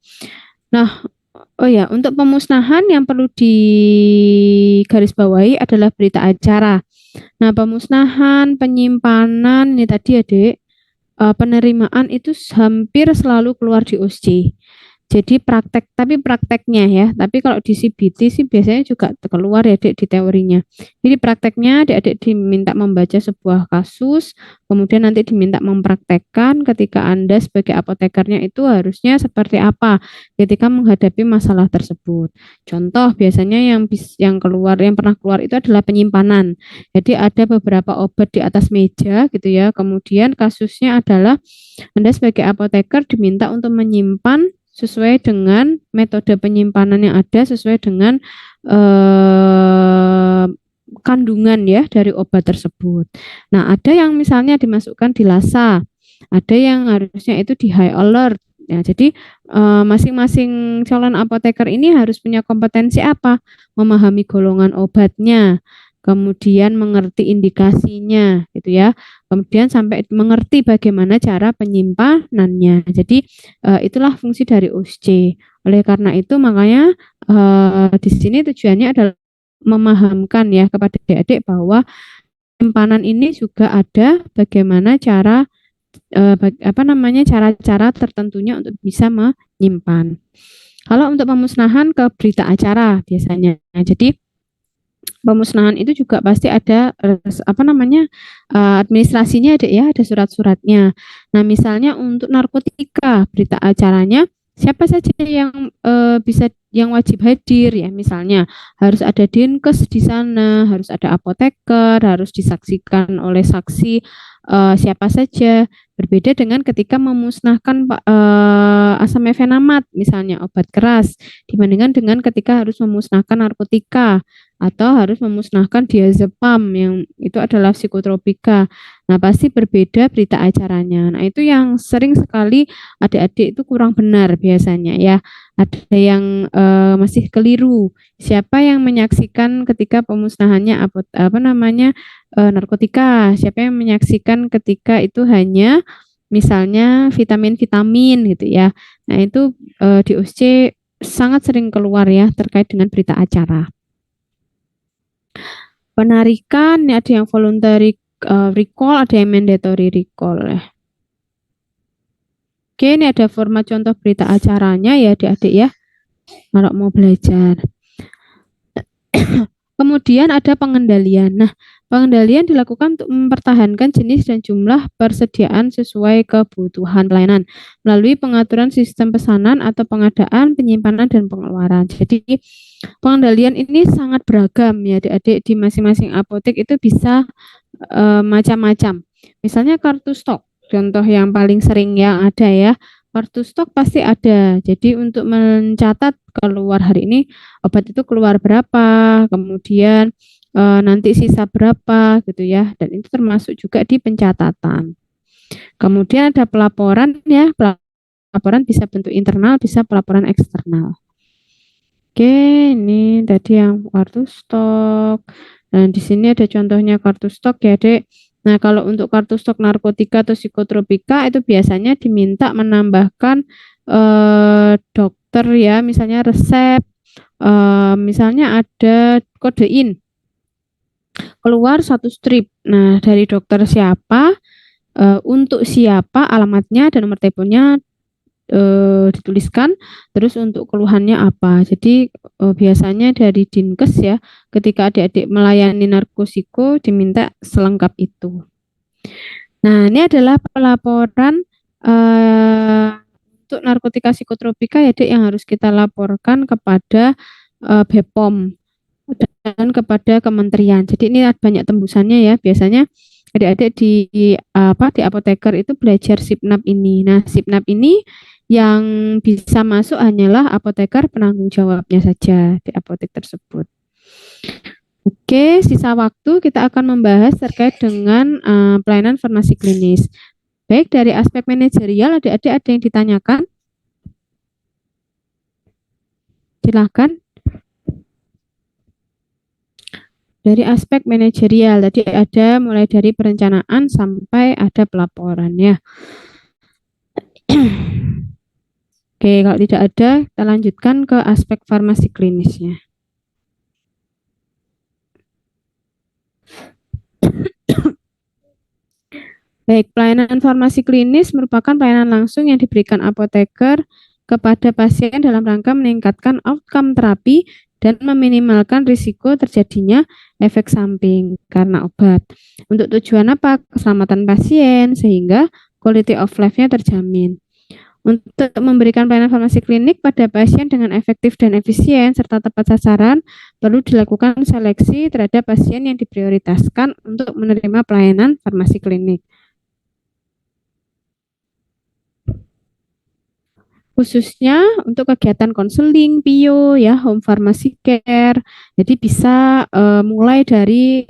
Nah, oh ya, untuk pemusnahan yang perlu digarisbawahi adalah berita acara. Nah, pemusnahan, penyimpanan ini tadi adik, penerimaan itu hampir selalu keluar di OSC. Jadi tapi prakteknya ya, tapi kalau di CBT sih biasanya juga keluar ya Dek di teorinya. Jadi prakteknya adik-adik diminta membaca sebuah kasus, kemudian nanti diminta mempraktekkan ketika Anda sebagai apotekernya itu harusnya seperti apa ketika menghadapi masalah tersebut. Contoh biasanya yang pernah keluar itu adalah penyimpanan. Jadi ada beberapa obat di atas meja gitu ya. Kemudian kasusnya adalah Anda sebagai apoteker diminta untuk menyimpan sesuai dengan metode penyimpanan yang ada sesuai dengan kandungan ya dari obat tersebut. Nah, ada yang misalnya dimasukkan di Lasa, ada yang harusnya itu di high alert. Ya, jadi masing-masing calon apoteker ini harus punya kompetensi apa? Memahami golongan obatnya, kemudian mengerti indikasinya gitu ya. Kemudian sampai mengerti bagaimana cara penyimpanannya. Jadi itulah fungsi dari USC. Oleh karena itu makanya di sini tujuannya adalah memahamkan ya kepada adik-adik bahwa penyimpanan ini juga ada bagaimana cara cara-cara tertentunya untuk bisa menyimpan. Kalau untuk pemusnahan ke berita acara biasanya. Jadi pemusnahan itu juga pasti ada administrasinya ada ya, ada surat-suratnya. Nah, misalnya untuk narkotika, berita acaranya siapa saja yang bisa yang wajib hadir ya, misalnya harus ada dinkes di sana, harus ada apoteker, harus disaksikan oleh saksi siapa saja. Berbeda dengan ketika memusnahkan asam mefenamat misalnya obat keras dibandingkan dengan ketika harus memusnahkan narkotika atau harus memusnahkan diazepam yang itu adalah psikotropika. Nah, pasti berbeda berita acaranya. Nah, itu yang sering sekali adik-adik itu kurang benar biasanya ya. Ada yang masih keliru. Siapa yang menyaksikan ketika pemusnahannya narkotika? Siapa yang menyaksikan ketika itu hanya misalnya vitamin-vitamin gitu ya. Nah, itu di OSC sangat sering keluar ya terkait dengan berita acara. Penarikan, ini ada yang voluntary recall, ada yang mandatory recall ya. Oke, ini ada format contoh berita acaranya ya adik-adik ya, kalau mau belajar. Kemudian ada pengendalian. Nah, pengendalian dilakukan untuk mempertahankan jenis dan jumlah persediaan sesuai kebutuhan pelayanan melalui pengaturan sistem pesanan atau pengadaan, penyimpanan, dan pengeluaran. Jadi, pengendalian ini sangat beragam ya adik-adik, di masing-masing apotek itu bisa macam-macam. Misalnya kartu stok, contoh yang paling sering yang ada ya. Kartu stok pasti ada. Jadi untuk mencatat keluar hari ini obat itu keluar berapa, kemudian nanti sisa berapa gitu ya. Dan itu termasuk juga di pencatatan. Kemudian ada pelaporan ya. Pelaporan bisa bentuk internal, bisa pelaporan eksternal. Oke, ini tadi yang kartu stok. Dan di sini ada contohnya kartu stok ya, Dek. Nah, kalau untuk kartu stok narkotika atau psikotropika itu biasanya diminta menambahkan dokter ya, misalnya resep, misalnya ada kodein, keluar satu strip. Nah, dari dokter siapa, untuk siapa alamatnya dan nomor teleponnya dituliskan, terus untuk keluhannya apa. Jadi biasanya dari Dinkes ya, ketika adik-adik melayani narkosiko diminta selengkap itu. Nah, ini adalah pelaporan untuk narkotika psikotropika ya Dek, yang harus kita laporkan kepada BPOM dan kepada kementerian. Jadi ini banyak tembusannya ya. Biasanya adik-adik di apoteker itu belajar SIPNAP ini. Nah, SIPNAP ini yang bisa masuk hanyalah apoteker penanggung jawabnya saja di apotek tersebut. Oke, sisa waktu kita akan membahas terkait dengan pelayanan farmasi klinis. Baik, dari aspek manajerial, adik-adik ada yang ditanyakan? Silakan. Dari aspek manajerial, tadi ada mulai dari perencanaan sampai ada pelaporan ya. Oke, kalau tidak ada, kita lanjutkan ke aspek farmasi klinisnya. Baik, pelayanan farmasi klinis merupakan pelayanan langsung yang diberikan apoteker kepada pasien dalam rangka meningkatkan outcome terapi dan meminimalkan risiko terjadinya efek samping karena obat. Untuk tujuan apa? Keselamatan pasien sehingga quality of life-nya terjamin. Untuk memberikan pelayanan farmasi klinik pada pasien dengan efektif dan efisien serta tepat sasaran, perlu dilakukan seleksi terhadap pasien yang diprioritaskan untuk menerima pelayanan farmasi klinik. Khususnya untuk kegiatan konseling, PIO, ya, home pharmacy care. Jadi bisa mulai dari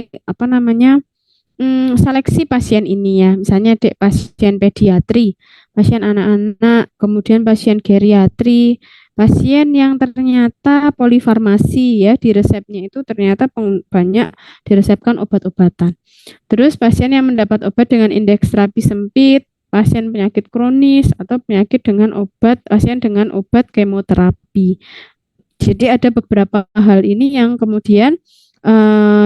seleksi pasien ini ya. Misalnya pasien pediatri, pasien anak-anak, kemudian pasien geriatri, pasien yang ternyata polifarmasi ya, di resepnya itu ternyata banyak diresepkan obat-obatan. Terus pasien yang mendapat obat dengan indeks terapi sempit, pasien penyakit kronis atau penyakit dengan pasien dengan obat kemoterapi. Jadi ada beberapa hal ini yang kemudian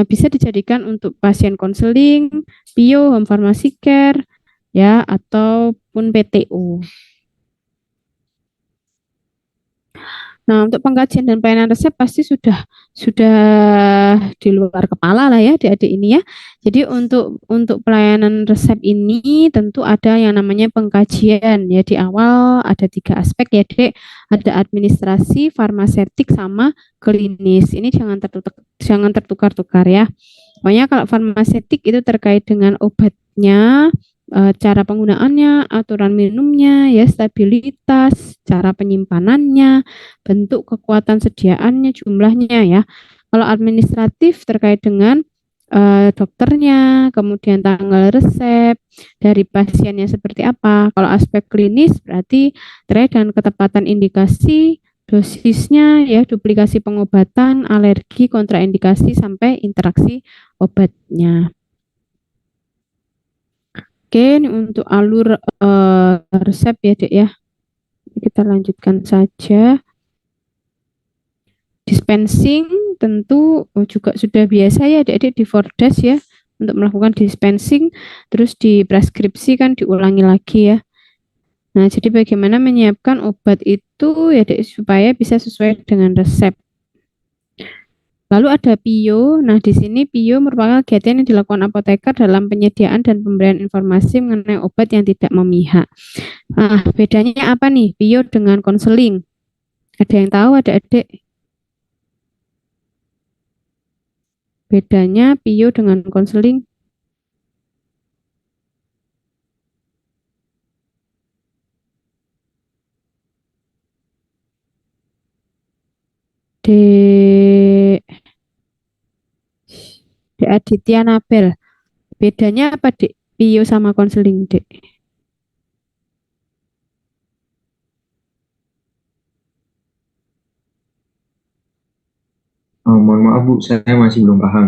bisa dijadikan untuk pasien konseling, PIO, home pharmacy care, ya, ataupun PTO. Nah, untuk pengkajian dan pelayanan resep pasti sudah di luar kepala lah ya adik-adik ini ya. Jadi untuk pelayanan resep ini tentu ada yang namanya pengkajian ya. Di awal ada 3 aspek ya Dek. Ada administrasi, farmaseutik sama klinis. Ini jangan tertukar-tukar ya. Pokoknya kalau farmaseutik itu terkait dengan obatnya, cara penggunaannya, aturan minumnya, ya, stabilitas, cara penyimpanannya, bentuk kekuatan sediaannya, jumlahnya ya. Kalau administratif terkait dengan dokternya, kemudian tanggal resep, dari pasiennya seperti apa. Kalau aspek klinis berarti terkait dengan ketepatan indikasi, dosisnya, ya, duplikasi pengobatan, alergi, kontraindikasi, sampai interaksi obatnya. Oke, ini untuk alur resep ya, Dek ya. Kita lanjutkan saja. Dispensing tentu juga sudah biasa ya Adik-adik di Fordas ya untuk melakukan dispensing, terus di preskripsi kan diulangi lagi ya. Nah, jadi bagaimana menyiapkan obat itu ya Dek supaya bisa sesuai dengan resep. Lalu ada PIO. Nah, di sini PIO merupakan kegiatan yang dilakukan apoteker dalam penyediaan dan pemberian informasi mengenai obat yang tidak memihak. Nah, bedanya apa nih PIO dengan konseling? Ada yang tahu Adik-adik? Bedanya PIO dengan konseling? Dek, Dek Aditya Nabel. Bedanya apa, Dek? PIO sama konseling, Dek. Oh, mohon maaf Bu, saya masih belum paham.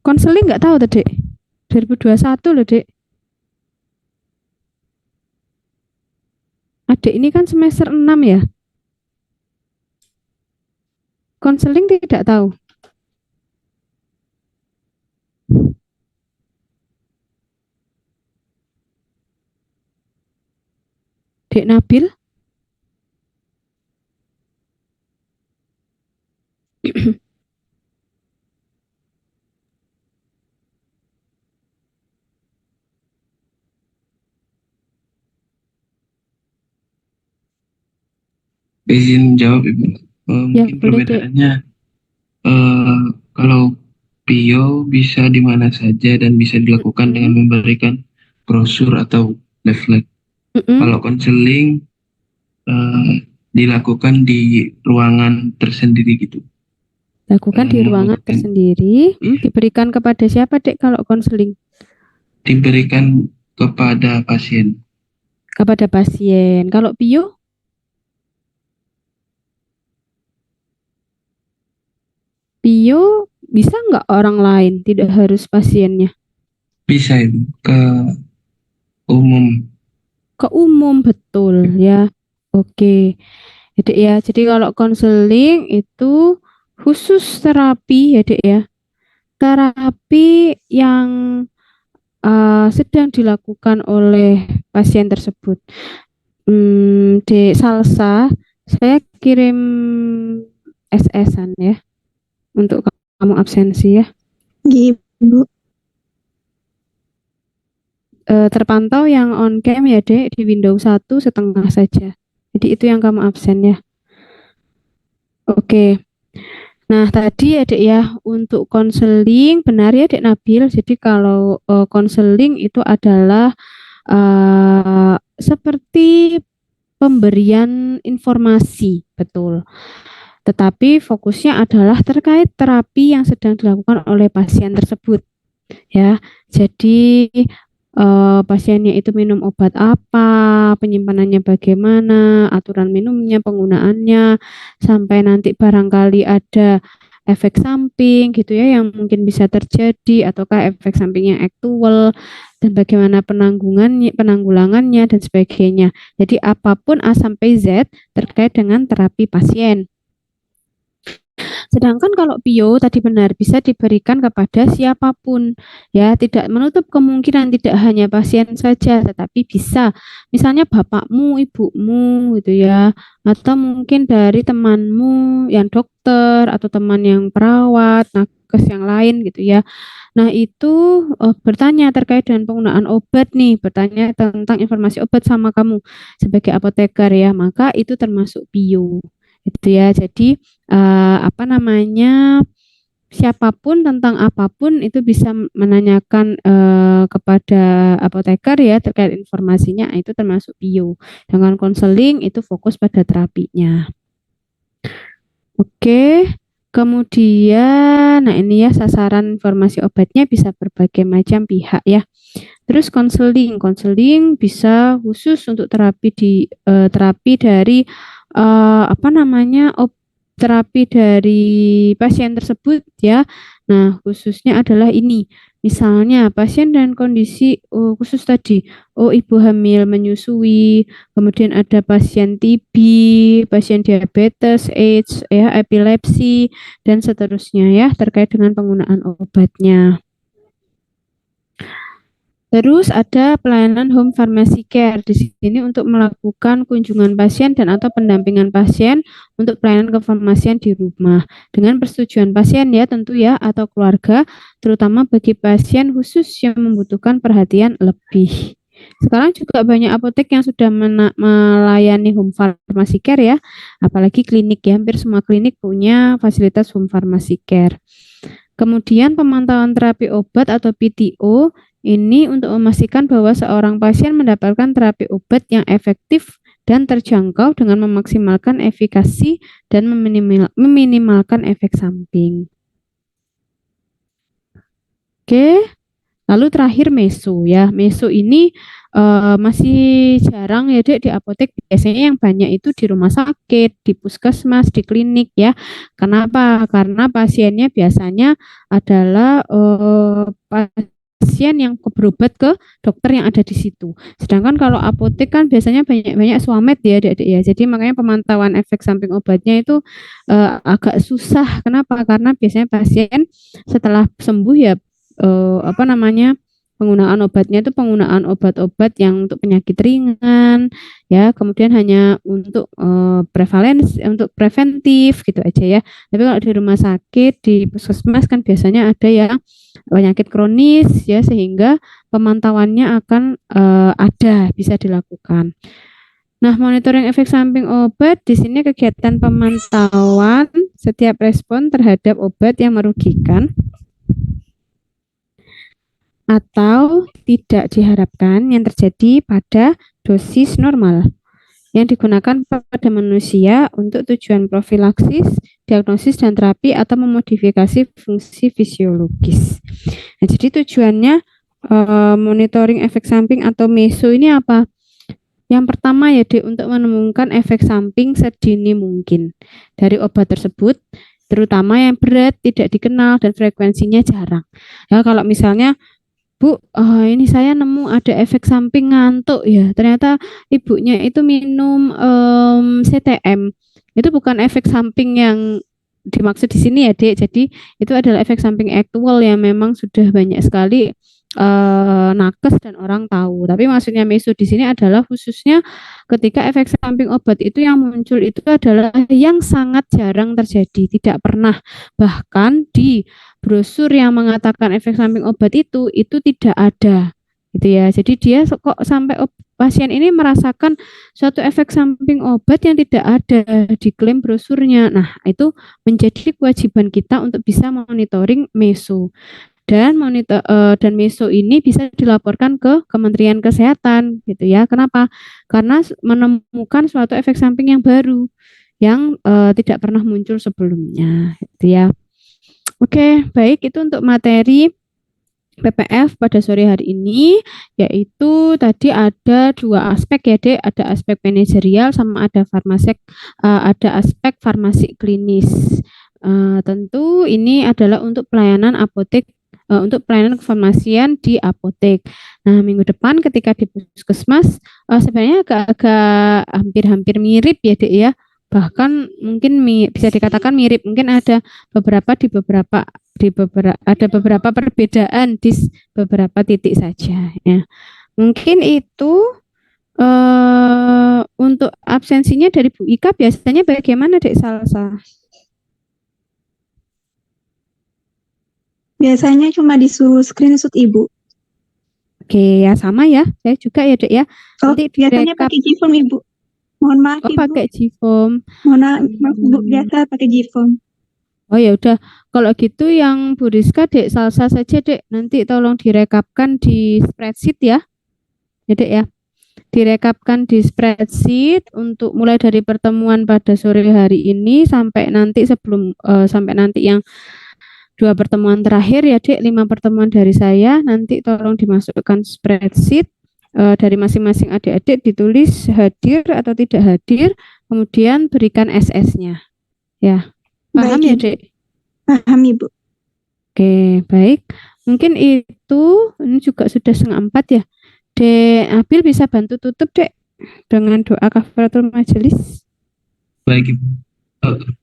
Konseling nggak tahu tuh, Dek. 2021 loh, Dek. Adik ini kan semester 6 ya. Konseling tidak tahu. Dek Nabil. Izin jawab Ibu. Ya, Mungkin boleh, Dek. perbedaannya kalau PIO bisa di mana saja dan bisa dilakukan dengan Mm-mm. memberikan brosur atau leaflet. Mm-mm. Kalau konseling dilakukan di ruangan tersendiri gitu. Lakukan di ruangan Memberikan, tersendiri. ya, Diberikan kepada siapa, Dek, kalau konseling? diberikan kepada pasien. Kepada pasien. Kalau PIO? PIO bisa nggak orang lain, tidak harus pasiennya. Bisa Ibu ke umum. Ke umum, betul ya. Oke. Jadi ya, jadi kalau konseling itu khusus terapi ya, Dek ya. Terapi yang sedang dilakukan oleh pasien tersebut. Dek Salsa, saya kirim SS-an ya untuk kamu absensi ya. Ibu. Terpantau yang on cam ya, Dek, di Windows 1 setengah saja. Jadi itu yang kamu absen ya. Oke. Nah, tadi ya Dek ya, untuk konseling, benar ya Dek Nabil. Jadi kalau konseling itu adalah seperti pemberian informasi, betul. Tetapi fokusnya adalah terkait terapi yang sedang dilakukan oleh pasien tersebut. Ya, jadi pasiennya itu minum obat apa, penyimpanannya bagaimana, aturan minumnya, penggunaannya, sampai nanti barangkali ada efek samping gitu ya yang mungkin bisa terjadi ataukah efek samping yang aktual dan bagaimana penanggulangannya dan sebagainya. Jadi apapun A sampai Z terkait dengan terapi pasien. Sedangkan kalau PIO tadi benar bisa diberikan kepada siapapun, ya tidak menutup kemungkinan tidak hanya pasien saja, tetapi bisa misalnya bapakmu, ibumu gitu ya, atau mungkin dari temanmu yang dokter atau teman yang perawat, nakes yang lain gitu ya. Nah itu bertanya terkait dengan penggunaan obat nih, bertanya tentang informasi obat sama kamu sebagai apoteker ya, maka itu termasuk PIO gitu ya. Jadi apa namanya, siapapun tentang apapun itu bisa menanyakan kepada apoteker ya terkait informasinya, itu termasuk PIO. Dengan konseling itu fokus pada terapinya. Oke, kemudian nah ini ya sasaran informasi obatnya bisa berbagai macam pihak ya. Terus konseling bisa khusus untuk terapi dari apa namanya terapi dari pasien tersebut ya. Nah, khususnya adalah ini Misalnya pasien dengan kondisi khusus tadi, ibu hamil menyusui, kemudian ada pasien TB, pasien diabetes, AIDS, ya, epilepsi dan seterusnya ya terkait dengan penggunaan obatnya. Terus ada pelayanan home pharmacy care di sini untuk melakukan kunjungan pasien dan atau pendampingan pasien untuk pelayanan kefarmasian di rumah dengan persetujuan pasien ya tentu ya atau keluarga, terutama bagi pasien khusus yang membutuhkan perhatian lebih. Sekarang juga banyak apotek yang sudah melayani home pharmacy care ya, apalagi klinik ya, hampir semua klinik punya fasilitas home pharmacy care. Kemudian pemantauan terapi obat atau PTO ini untuk memastikan bahwa seorang pasien mendapatkan terapi obat yang efektif dan terjangkau dengan memaksimalkan efikasi dan meminimalkan efek samping. Oke, lalu terakhir meso ya. Meso ini masih jarang ya Dek di apotek. Biasanya yang banyak itu di rumah sakit, di puskesmas, di klinik ya. Kenapa? Karena pasiennya biasanya adalah pasien yang berobat ke dokter yang ada di situ. Sedangkan kalau apotek kan biasanya banyak swamed ya Dek ya. Jadi makanya pemantauan efek samping obatnya itu agak susah. Kenapa? Karena biasanya pasien setelah sembuh ya penggunaan obatnya itu penggunaan obat-obat yang untuk penyakit ringan ya, kemudian hanya untuk untuk preventif gitu aja ya. Tapi kalau di rumah sakit, di puskesmas kan biasanya ada yang penyakit kronis ya, sehingga pemantauannya akan ada bisa dilakukan. Nah, monitoring efek samping obat di sini kegiatan pemantauan setiap respon terhadap obat yang merugikan atau tidak diharapkan yang terjadi pada dosis normal yang digunakan pada manusia untuk tujuan profilaksis, diagnosis dan terapi atau memodifikasi fungsi fisiologis. Nah, jadi tujuannya monitoring efek samping atau meso ini apa? Yang pertama ya untuk menemukan efek samping sedini mungkin dari obat tersebut, terutama yang berat, tidak dikenal dan frekuensinya jarang. Ya kalau misalnya Bu, ini saya nemu ada efek samping ngantuk ya. Ternyata ibunya itu minum CTM. Itu bukan efek samping yang dimaksud di sini ya, Dek. Jadi itu adalah efek samping aktual yang memang sudah banyak sekali nakes dan orang tahu. Tapi maksudnya meso di sini adalah khususnya ketika efek samping obat itu yang muncul itu adalah yang sangat jarang terjadi, tidak pernah. Bahkan di brosur yang mengatakan efek samping obat itu tidak ada gitu ya. Jadi dia kok sampai pasien ini merasakan suatu efek samping obat yang tidak ada di klaim brosurnya. Nah, itu menjadi kewajiban kita untuk bisa monitoring meso. Dan dan meso ini bisa dilaporkan ke Kementerian Kesehatan gitu ya. Kenapa? Karena menemukan suatu efek samping yang baru yang tidak pernah muncul sebelumnya gitu ya. Oke, baik itu untuk materi PPF pada sore hari ini, yaitu tadi ada dua aspek ya Dek, ada aspek manajerial sama ada ada aspek farmasi klinis. Tentu ini adalah untuk pelayanan apotek, untuk pelayanan kefarmasian di apotek. Nah, minggu depan ketika di puskesmas sebenarnya agak-agak hampir-hampir mirip ya Dek ya. Bahkan mungkin bisa dikatakan mirip, mungkin ada beberapa ada beberapa perbedaan di beberapa titik saja ya. Mungkin itu untuk absensinya dari Bu Ika biasanya bagaimana Dek Salsa? Biasanya cuma disuruh screenshot Ibu. Oke ya, sama ya. Saya juga ya Dek ya. Oh, Nanti biasanya pakai Gform Ibu. Mohon maaf Ibu. pakai Gform. Mohon maaf Bu, biasa pakai Gform. Oh ya udah, kalau gitu yang Bu Rizka Dek Salsa saja Dek, nanti tolong direkapkan di spreadsheet ya. Ya Dek ya. Direkapkan di spreadsheet untuk mulai dari pertemuan pada sore hari ini sampai nanti sampai nanti yang 2 pertemuan terakhir ya Dek, 5 pertemuan dari saya, nanti tolong dimasukkan spreadsheet dari masing-masing adik-adik, ditulis hadir atau tidak hadir, kemudian berikan SS-nya. Ya, paham Baik, ya Ibu. Dek? Paham Ibu. Oke, baik. Mungkin itu, ini juga sudah 3:30 ya. Dek Abil bisa bantu tutup, Dek, dengan doa kafaratul majelis. Baik, Ibu. Eh,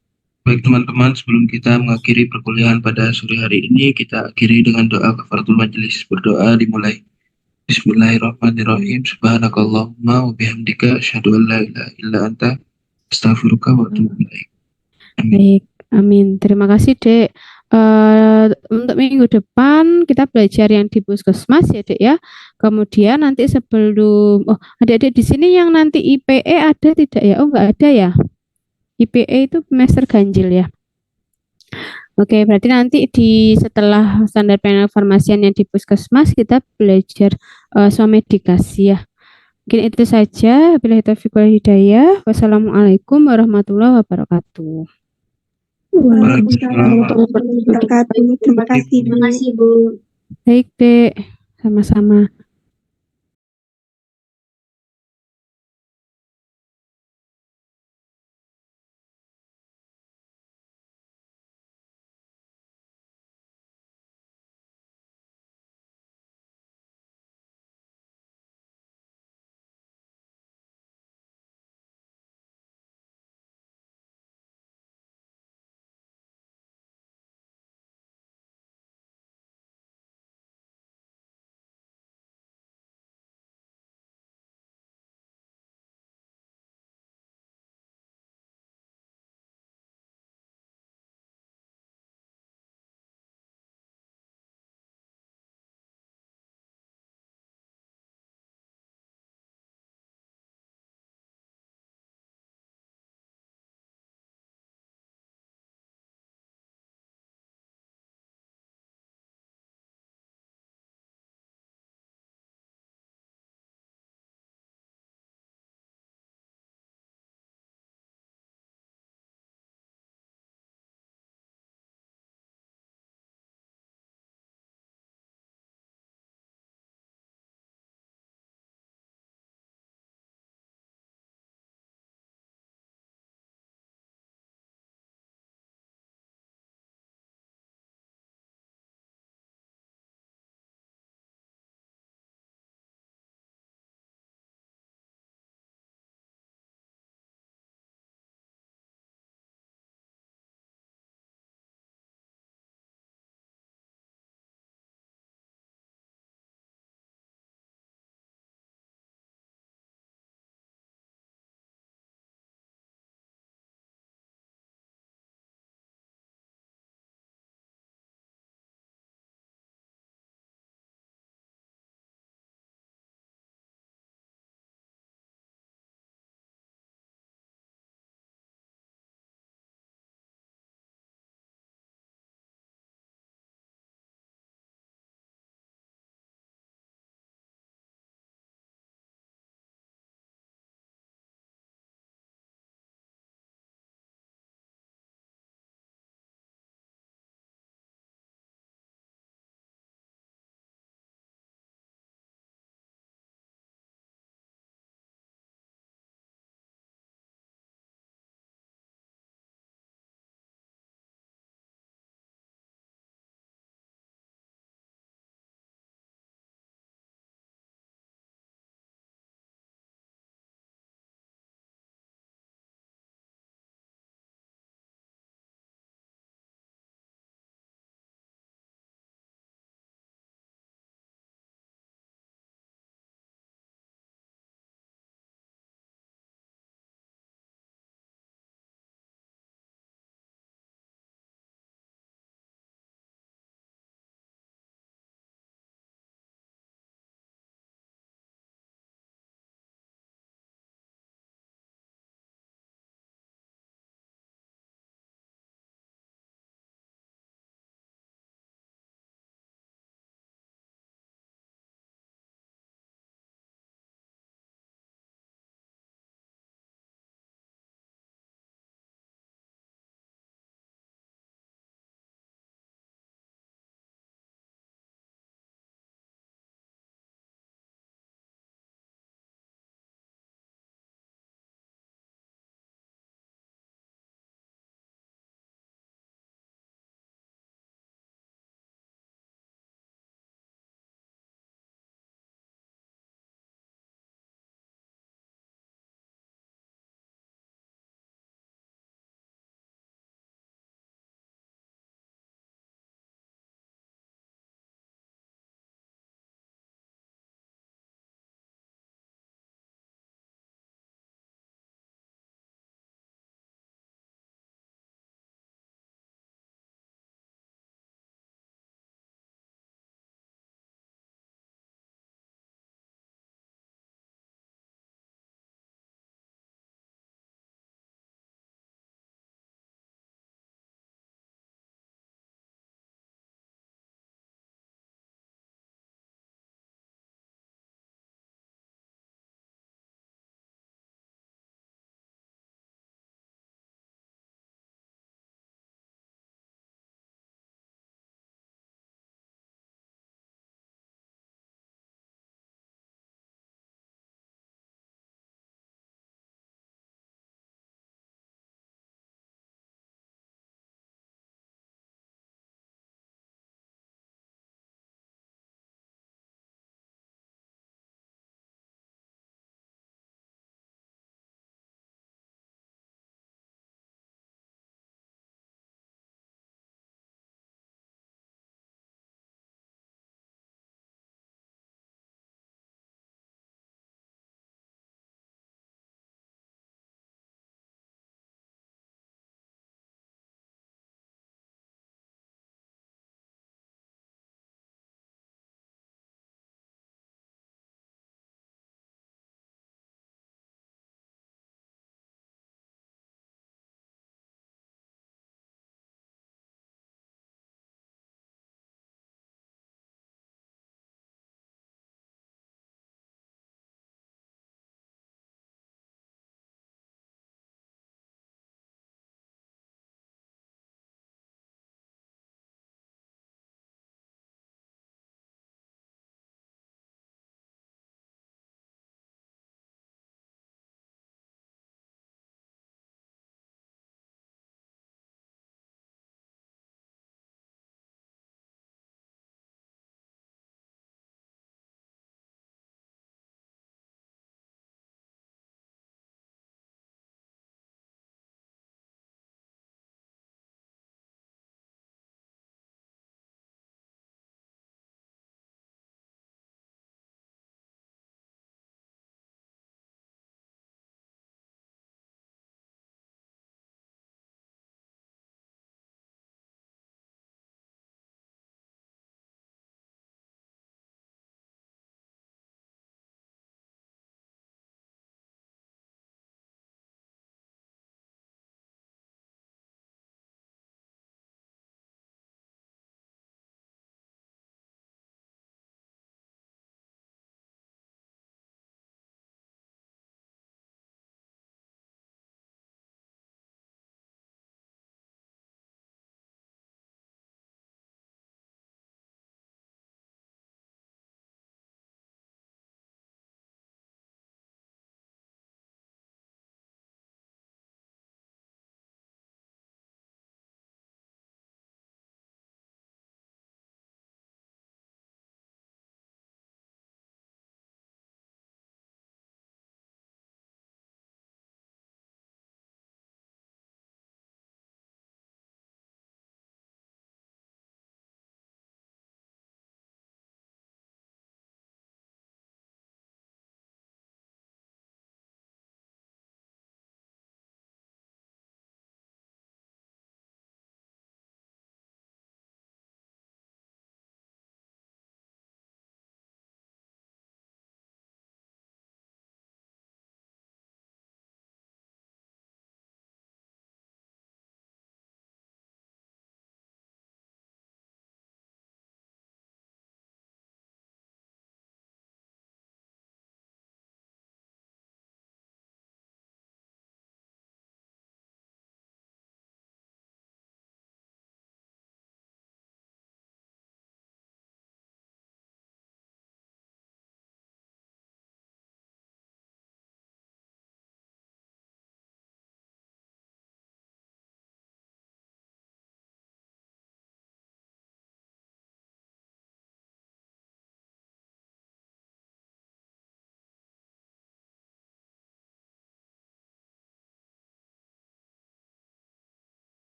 Baik teman-teman, sebelum kita mengakhiri perkuliahan pada sore hari ini, kita akhiri dengan doa kafaratul majelis. Berdoa dimulai. Bismillahirrahmanirrahim. Subhanakallahumma wa bihamdika asyhadu an la ilaha illa anta astaghfiruka wa atubu ilaik. Amin. Baik, amin. Terima kasih, Dek. Untuk minggu depan kita belajar yang di Puskesmas ya, Dek ya. Kemudian nanti sebelum adik-adik di sini yang nanti IPE ada tidak ya? Oh, enggak ada ya. IPE itu semester ganjil ya. Oke, berarti nanti setelah standar pelayanan kefarmasian yang di Puskesmas kita belajar swamedikasi ya. Mungkin itu saja. Billahi taufiq wal hidayah. Wassalamualaikum warahmatullahi wabarakatuh. Waalaikumsalam warahmatullahi wabarakatuh. Terima kasih, Bu. Baik, Dek. Sama-sama.